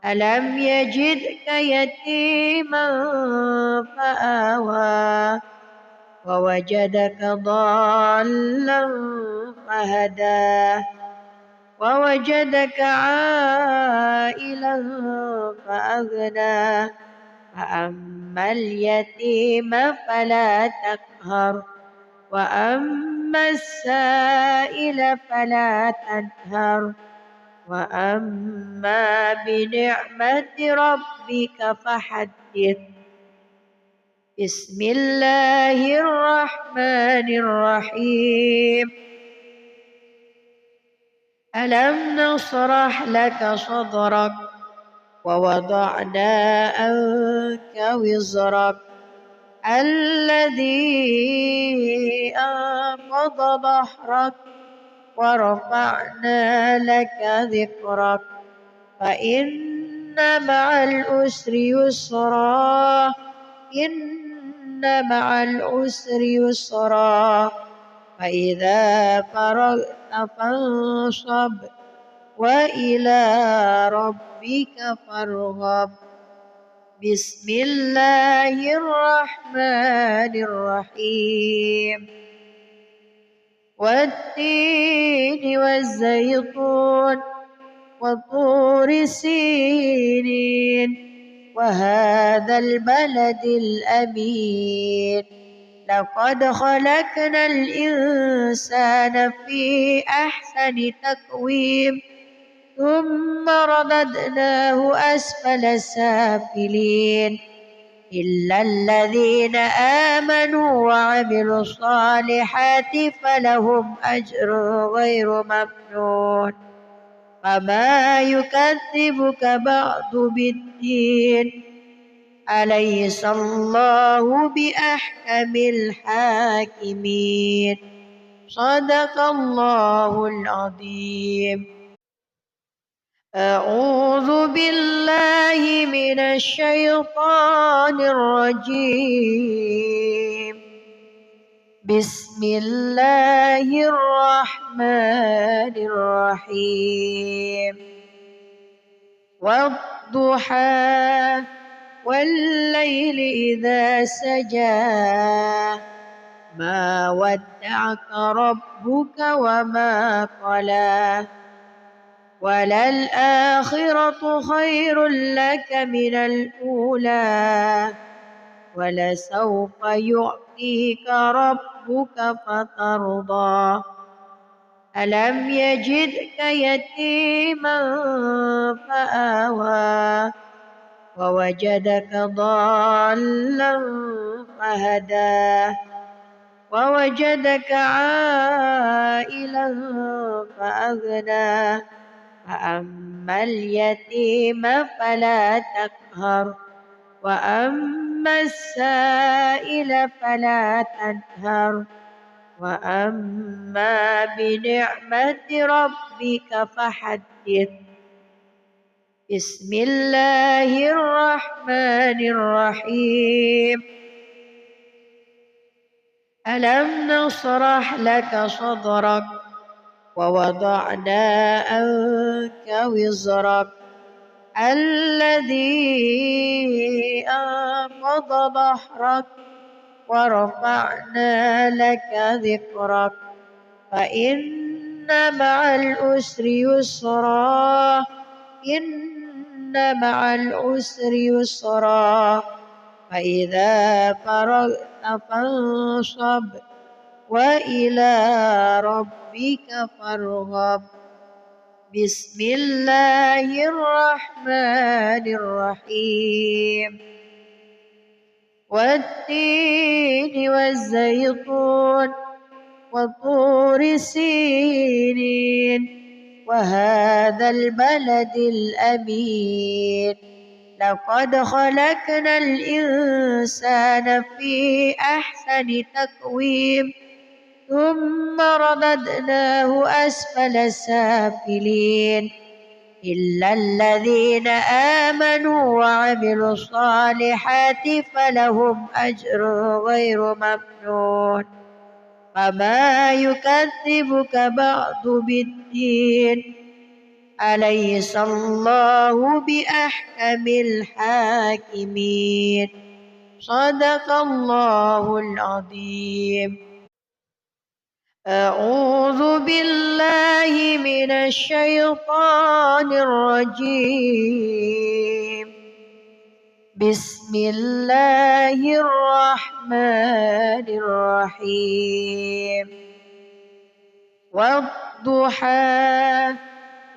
ألم يجدك يتيما فآوى ووجدك ضالا فهدى ووجدك عائلا فأغنى فأما اليتيم فلا تقهر وأما السائل فلا تنهر وأما بنعمة ربك فحدث. بسم الله الرحمن الرحيم. ألم نشرح لك صدرك ووضعنا عنك وزرك الذي أنقض ظهرك ورفعنا لك ذكرك فإن مع العسر يسرا إن مع العسر يسرا فإذا فرغت فانصب وإلى ربك فارغب. بسم الله الرحمن الرحيم. والتين والزيتون وطور سينين وهذا البلد الأمين لقد خلقنا الإنسان في أحسن تقويم ثم رددناه أسفل سافلين إلا الذين آمنوا وعملوا الصالحات فلهم أجر غير ممنون. فما يكذبك بعد بالدين أليس الله بأحكم الحاكمين. صدق الله العظيم. أعوذ بالله من الشيطان الرجيم. بسم الله الرحمن الرحيم. والضحى والليل إذا سجى ما ودعك ربك وما قلى وللآخرة خير لك من الأولى ولسوف يعطيك ربك فترضى. ألم يجدك يتيما فآوى ووجدك ضالا فهدى ووجدك عائلا فأغنى فأما اليتيم فلا تقهر وأما السائل فلا تنهر وأما بنعمة ربك فحدث. بسم الله الرحمن الرحيم. ألم نشرح لك صدرك ووضعنا عنك وزرك الذي أنقض ظهرك ورفعنا لك ذكرك فإن مع العسر يسرا إن مع العسر يسرا فإذا فرغت فانصب وإلى ربك فارغب. بسم الله الرحمن الرحيم. والتين والزيتون وطور سينين وهذا البلد الأمين لقد خلقنا الإنسان في أحسن تقويم ثم رددناه أسفل سافلين إلا الذين آمنوا وعملوا الصالحات فلهم أجر غير ممنون. فما يكذبك بعد بالدين أليس الله بأحكم الحاكمين. صدق الله العظيم. أعوذ بالله من الشيطان الرجيم. بسم الله الرحمن الرحيم. والضحى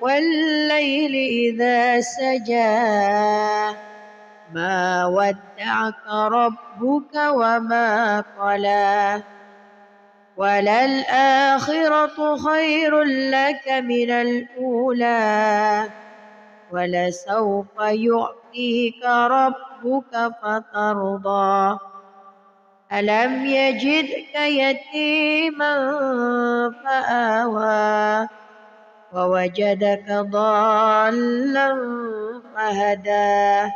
والليل إذا سجى ما ودعك ربك وما قلى وللآخرة خير لك من الأولى ولسوف يعطيك ربك فترضى. ألم يجدك يتيما فآوى ووجدك ضالا فهدى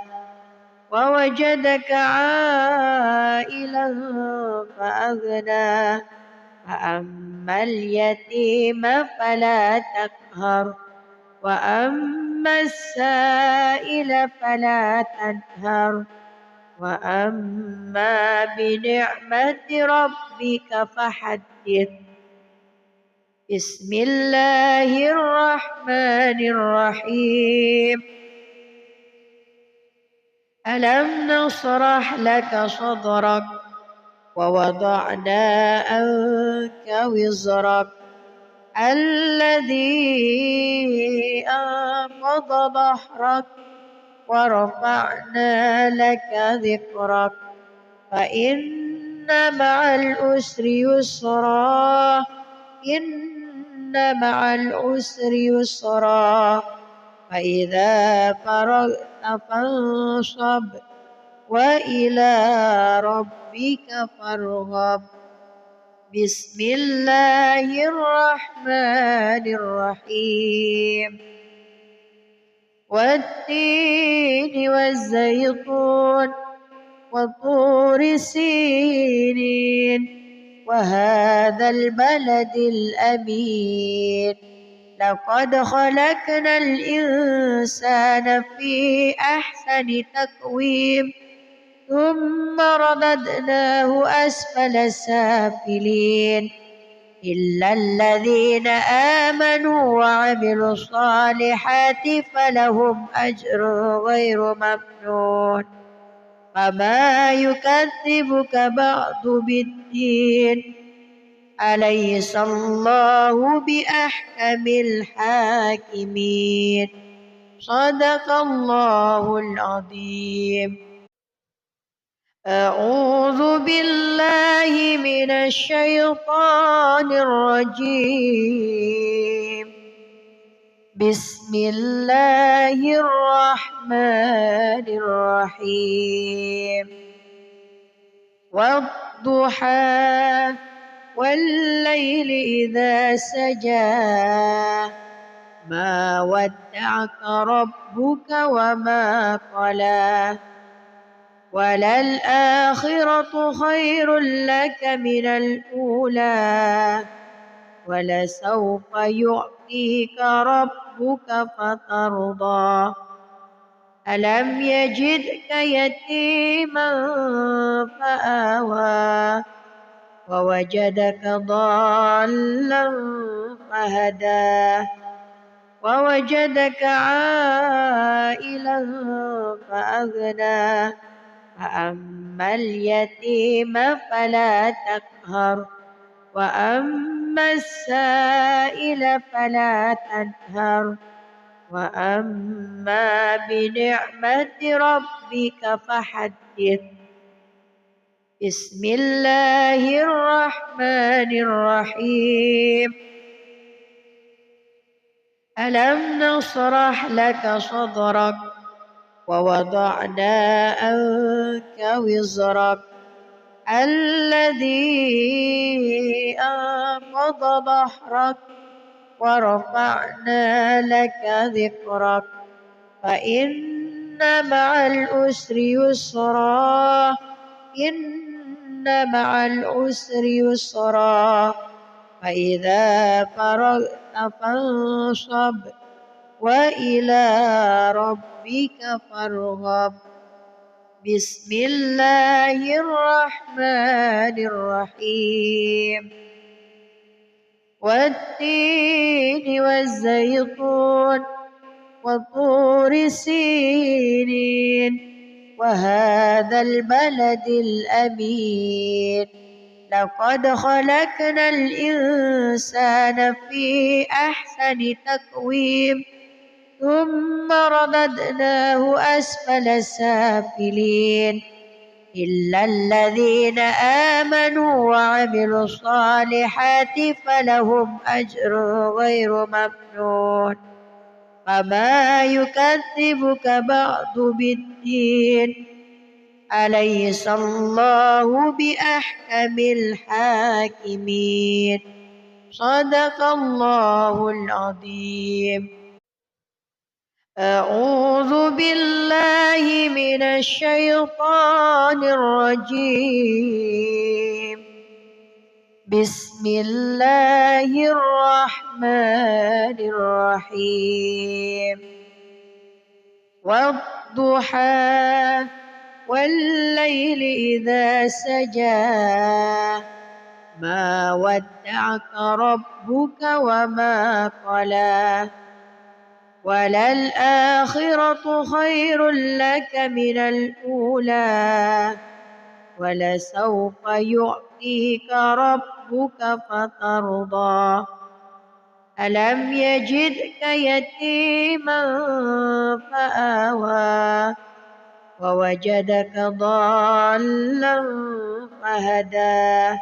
ووجدك عائلا فأغنى فأما اليتيم فلا تقهر وأما السائل فلا تنهر وأما بنعمة ربك فحدث. بسم الله الرحمن الرحيم. ألم نشرح لك صدرك ووضعنا عنك وزرك الذي أنقض ظهرك ورفعنا لك ذكرك فإن مع العسر يسرا إن مع العسر يسرا فإذا فرغت فانصب وإلى ربك فارغب. بسم الله الرحمن الرحيم. والتين والزيتون وطور سينين وهذا البلد الأمين لقد خلقنا الإنسان في أحسن تقويم ثم رددناه أسفل سافلين إلا الذين آمنوا وعملوا الصالحات فلهم أجر غير ممنون. فما يكذبك بعد بالدين أليس الله بأحكم الحاكمين. صدق الله العظيم. أعوذ بالله من الشيطان الرجيم. بسم الله الرحمن الرحيم. والضحى والليل إذا سجى ما ودعك ربك وما قلى وللآخرة خير لك من الأولى ولسوف يعطيك ربك فترضى. ألم يجدك يتيما فآوى ووجدك ضالا فهدى ووجدك عائلا فأغنى فأما اليتيم فلا تقهر وأما السائل فلا تنهر وأما بنعمة ربك فحدث. بسم الله الرحمن الرحيم. ألم نشرح لك صدرك ووضعنا عنك وزرك الذي أنقض ظهرك ورفعنا لك ذكرك فإن مع العسر يسرا إن مع العسر يسرا فإذا فرغت فانصب وإلى ربك فارغب. بسم الله الرحمن الرحيم. والتين والزيتون وطور سينين وهذا البلد الأمين لقد خلقنا الإنسان في أحسن تقويم ثم رددناه أسفل سافلين إلا الذين آمنوا وعملوا الصالحات فلهم أجر غير ممنون. فما يكذبك بعد بالدين أليس الله بأحكم الحاكمين. صدق الله العظيم. أعوذ بالله من الشيطان الرجيم. بسم الله الرحمن الرحيم والضحى والليل إذا سجى ما ودعك ربك وما قلى وللآخرة خير لك من الأولى ولسوف يعطيك ربك فترضى ألم يجدك يتيما فآوى ووجدك ضالا فهدى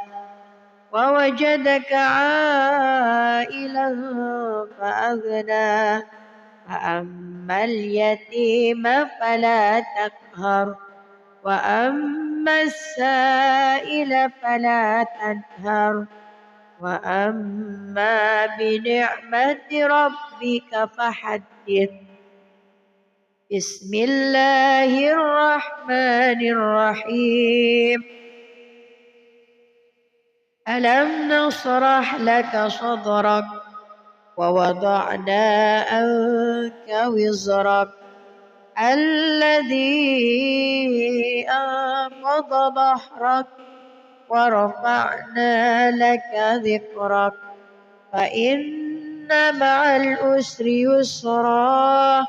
ووجدك عائلا فأغنى فأما اليتيم فلا تقهر وأما السائل فلا تنهر وأما بنعمة ربك فحدث بسم الله الرحمن الرحيم ألم نشرح لك صدرك ووضعنا عنك وزرك الذي أنقض ظهرك ورفعنا لك ذكرك فإن مع العسر يسرا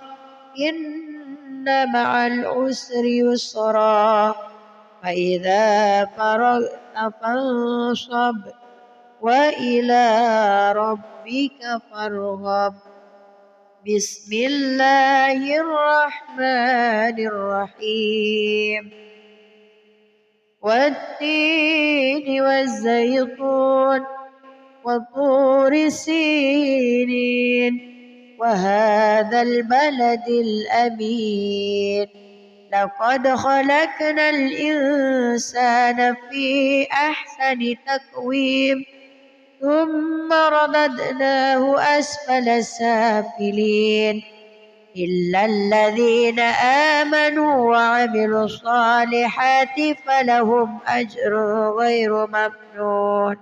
إن مع العسر يسرا فإذا فرغت فانصب وإلى ربك فارغب بسم الله الرحمن الرحيم والتين والزيتون وطور سينين وهذا البلد الأمين لقد خلقنا الإنسان في أحسن تقويم ثم رددناه أسفل سافلين إلا الذين آمنوا وعملوا الصالحات فلهم أجر غير ممنون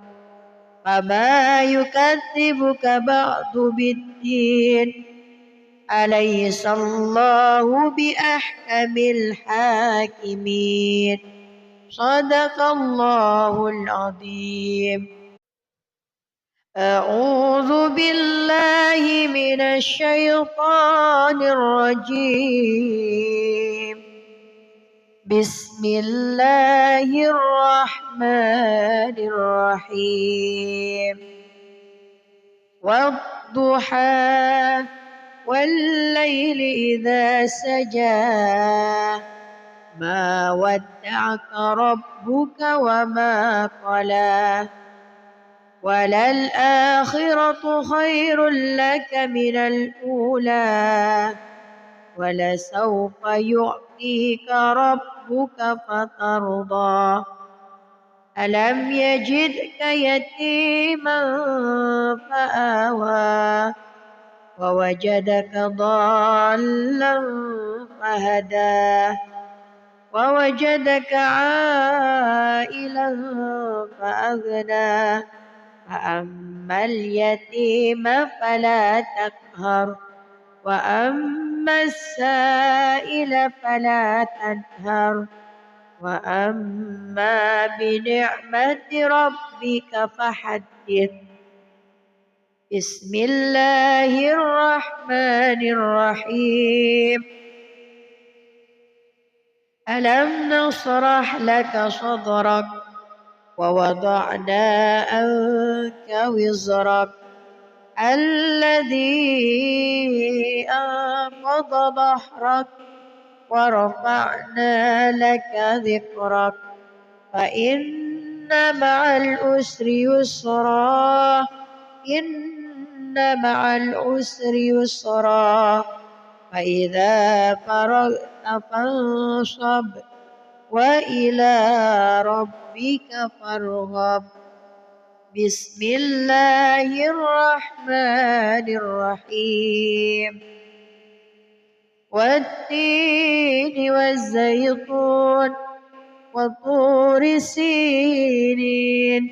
فما يكذبك بعد بالدين أليس الله بأحكم الحاكمين صدق الله العظيم أعوذ بالله من الشيطان الرجيم بسم الله الرحمن الرحيم والضحى والليل إذا سجى ما ودعك ربك وما قلى وللآخرة خير لك من الأولى ولسوف يعطيك ربك فترضى ألم يجدك يتيما فآوى ووجدك ضالا فهدى ووجدك عائلا فأغنى فأما اليتيم فلا تقهر وأما السائل فلا تنهر وأما بنعمة ربك فحدث بسم الله الرحمن الرحيم ألم نشرح لك صدرك ووضعنا عنك وزرك الذي أنقض ظهرك ورفعنا لك ذكرك فإن مع العسر يسرا إن مع العسر يسرا فإذا فرغت فانصب وإلى ربك فارغب بسم الله الرحمن الرحيم والتين والزيتون وطور سينين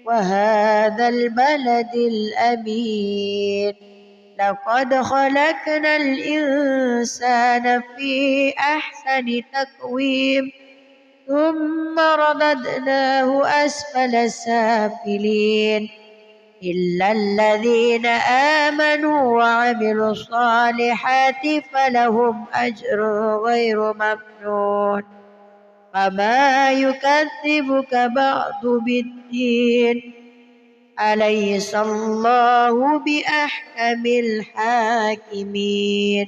وهذا البلد الأمين لقد خلقنا الإنسان في أحسن تقويم ثم رددناه أسفل سافلين إلا الذين آمنوا وعملوا الصالحات فلهم أجر غير ممنون فما يكذبك بعد بالدين أليس الله بأحكم الحاكمين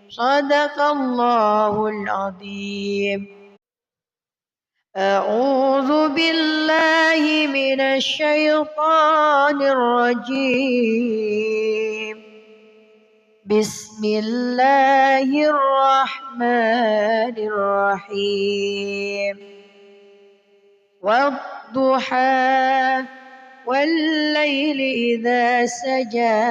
صدق الله العظيم. أعوذ بالله من الشيطان الرجيم. بسم الله الرحمن الرحيم. والضحى والليل إذا سجى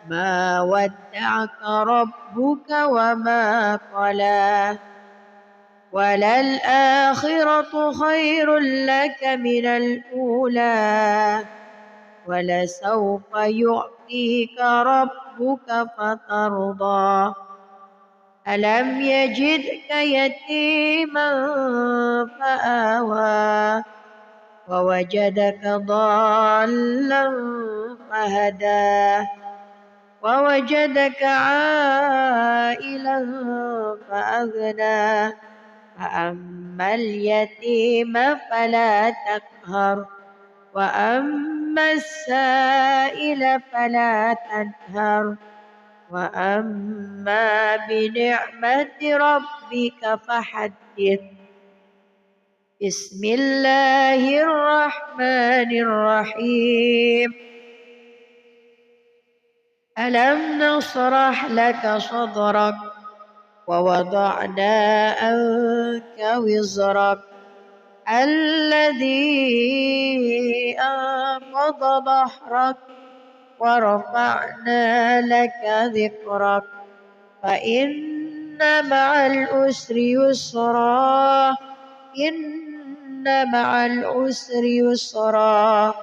ما ودعك ربك وما قلى وللآخرة خير لك من الأولى ولسوف يعطيك ربك فترضى ألم يجدك يتيما فآوى ووجدك ضالا فهدى ووجدك عائلا فأغنى فأما اليتيم فلا تقهر وأما السائل فلا تنهر وأما بنعمة ربك فحدث. بسم الله الرحمن الرحيم. ألم نشرح لك صدرك ووضعنا عنك وزرك الذي أنقض ظهرك ورفعنا لك ذكرك فإن مع العسر يسرا إن مع العسر يسرا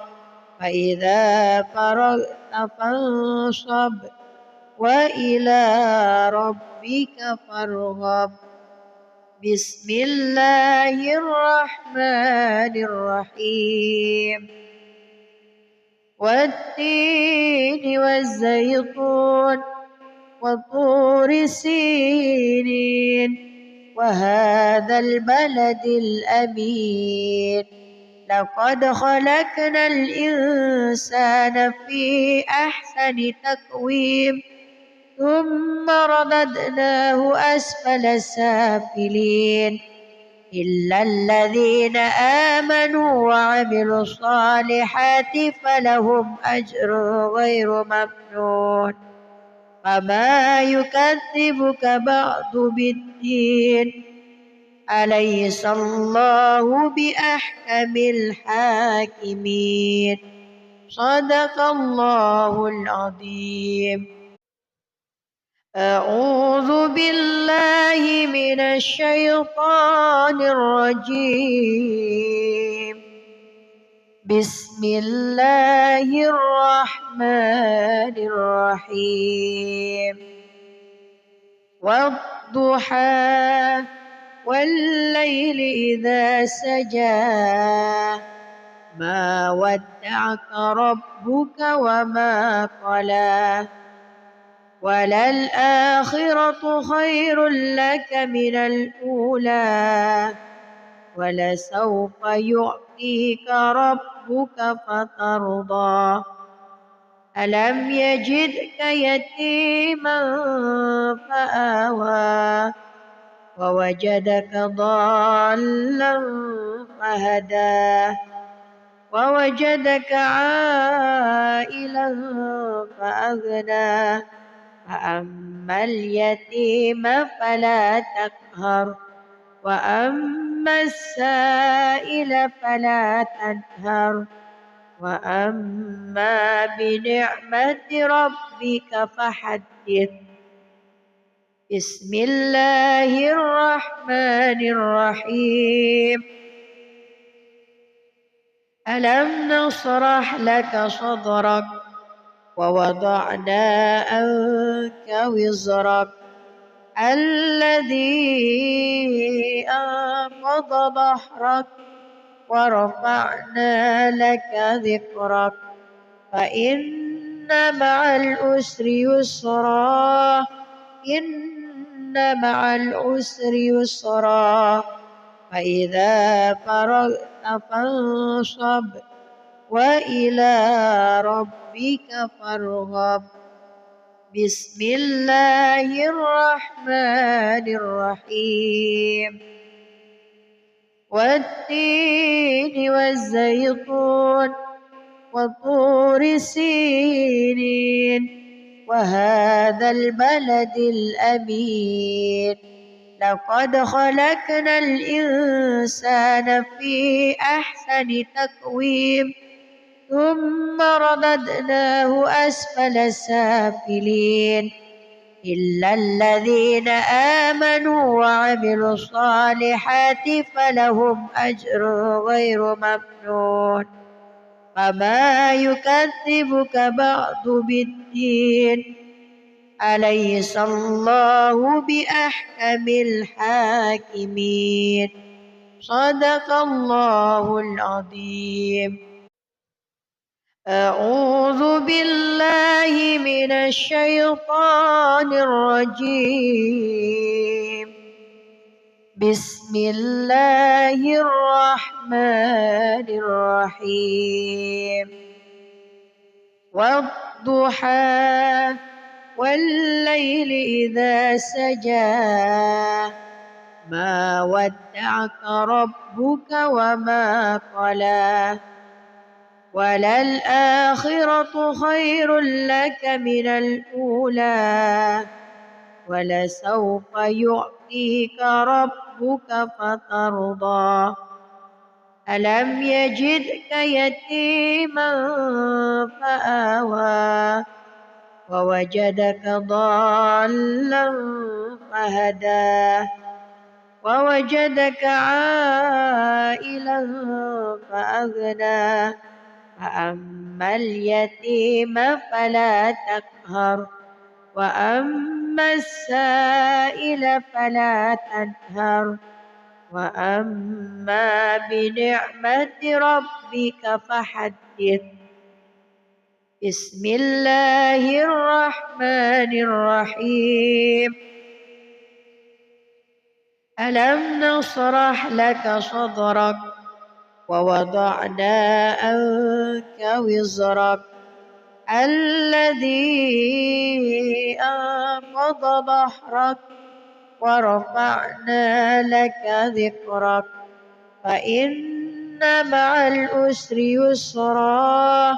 فإذا فرغت فانصب وإلى ربك فارغب. بسم الله الرحمن الرحيم. والتين والزيتون وطور سينين وهذا البلد الأمين لقد خلقنا الإنسان في أحسن تقويم ثم رددناه أسفل سافلين إلا الذين آمنوا وعملوا الصالحات فلهم أجر غير ممنون فما يكذبك بعد بالدين أليس الله بأحكم الحاكمين صدق الله العظيم. أعوذ بالله من الشيطان الرجيم. بسم الله الرحمن الرحيم. والضحى والليل إذا سجى ما ودعك ربك وما قلى وللآخرة خير لك من الأولى ولسوف يعطيك ربك فترضى ألم يجدك يتيما فآوى ووجدك ضالا فهدى ووجدك عائلا فأغنى فأما اليتيم فلا تقهر وأما السائل فلا تنهر وأما بنعمة ربك فحدث. بسم الله الرحمن الرحيم. ألم نشرح لك صدرك ووضعنا عنك وزرك الذي أنقض ظهرك ورفعنا لك ذكرك فإن مع العسر يسرا إن مع العسر يسرا فإذا فرغت فانصب وإلى ربك فارغب بسم الله الرحمن الرحيم والتين والزيتون وطور سينين وهذا البلد الأمين لقد خلقنا الإنسان في أحسن تقويم ثم رددناه أسفل سافلين إلا الذين آمنوا وعملوا الصالحات فلهم أجر غير ممنون فما يكذبك بعد بالدين أليس الله بأحكم الحاكمين صدق الله العظيم. أعوذ بالله من الشيطان الرجيم بسم الله الرحمن الرحيم والضحى والليل إذا سجى ما ودعك ربك وما قلى وللآخرة خير لك من الأولى ولسوف يعطيك ربك فترضى ألم يجدك يتيما فآوى ووجدك ضالا فهدى ووجدك عائلا فأغنى فأما اليتيم فلا تقهر وأما السائل فلا تنهر وأما بنعمة ربك فحدث بسم الله الرحمن الرحيم ألم نشرح لك صدرك ووضعنا عنك وزرك الذي أنقض ظهرك ورفعنا لك ذكرك فإن مع العسر يسرا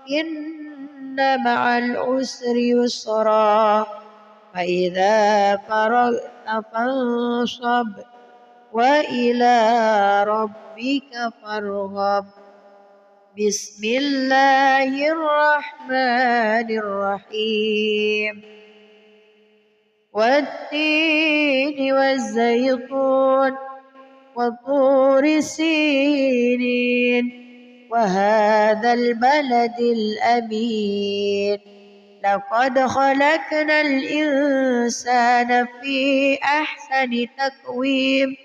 إن مع العسر يسرا فإذا فرغت فانصب وإلى ربك فارغب بسم الله الرحمن الرحيم والتين والزيتون وطور سينين وهذا البلد الأمين لقد خلقنا الإنسان في أحسن تقويم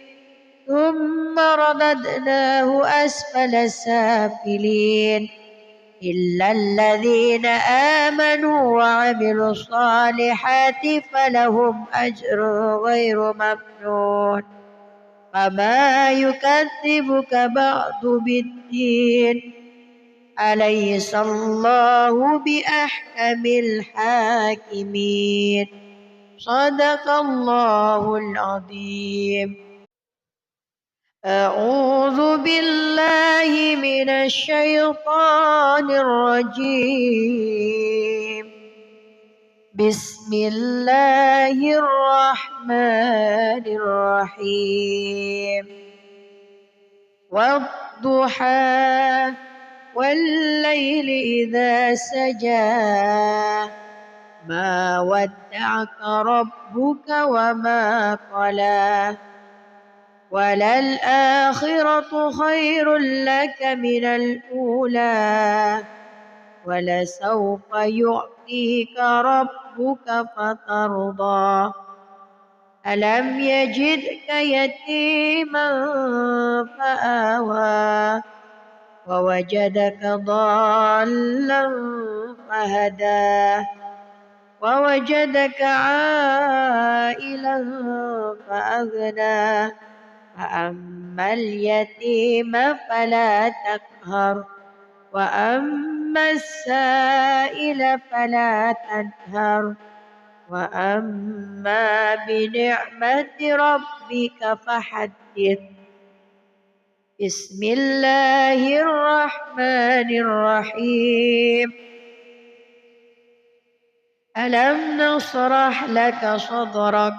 ثم رددناه أسفل سافلين إلا الذين آمنوا وعملوا الصالحات فلهم أجر غير ممنون فما يكذبك بعد بالدين أليس الله بأحكم الحاكمين صدق الله العظيم. أعوذ بالله من الشيطان الرجيم بسم الله الرحمن الرحيم والضحى والليل إذا سجى ما ودعك ربك وما قلى وللآخرة خير لك من الأولى ولسوف يعطيك ربك فترضى ألم يجدك يتيما فآوى ووجدك ضالا فهدى ووجدك عائلا فأغنى فأما اليتيم فلا تقهر وأما السائل فلا تنهر وأما بنعمة ربك فحدث بسم الله الرحمن الرحيم ألم نشرح لك صدرك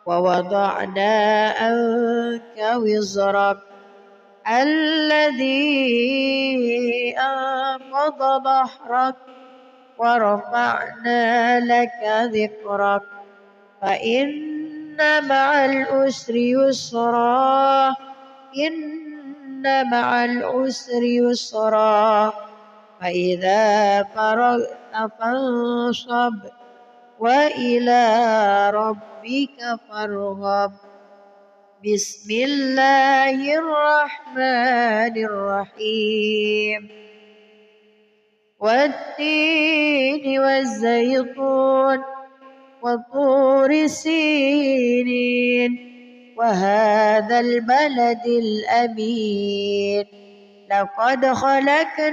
ووضعنا عنك وزرك الذي أنقض ظهرك ورفعنا لك ذكرك فإن مع العسر يسرا إن مع العسر يسرا فإذا فرغت فانصب وإلى ربك فارغب بسم الله الرحمن الرحيم والتين والزيتون وطور سينين وهذا البلد الأمين لقد خلقنا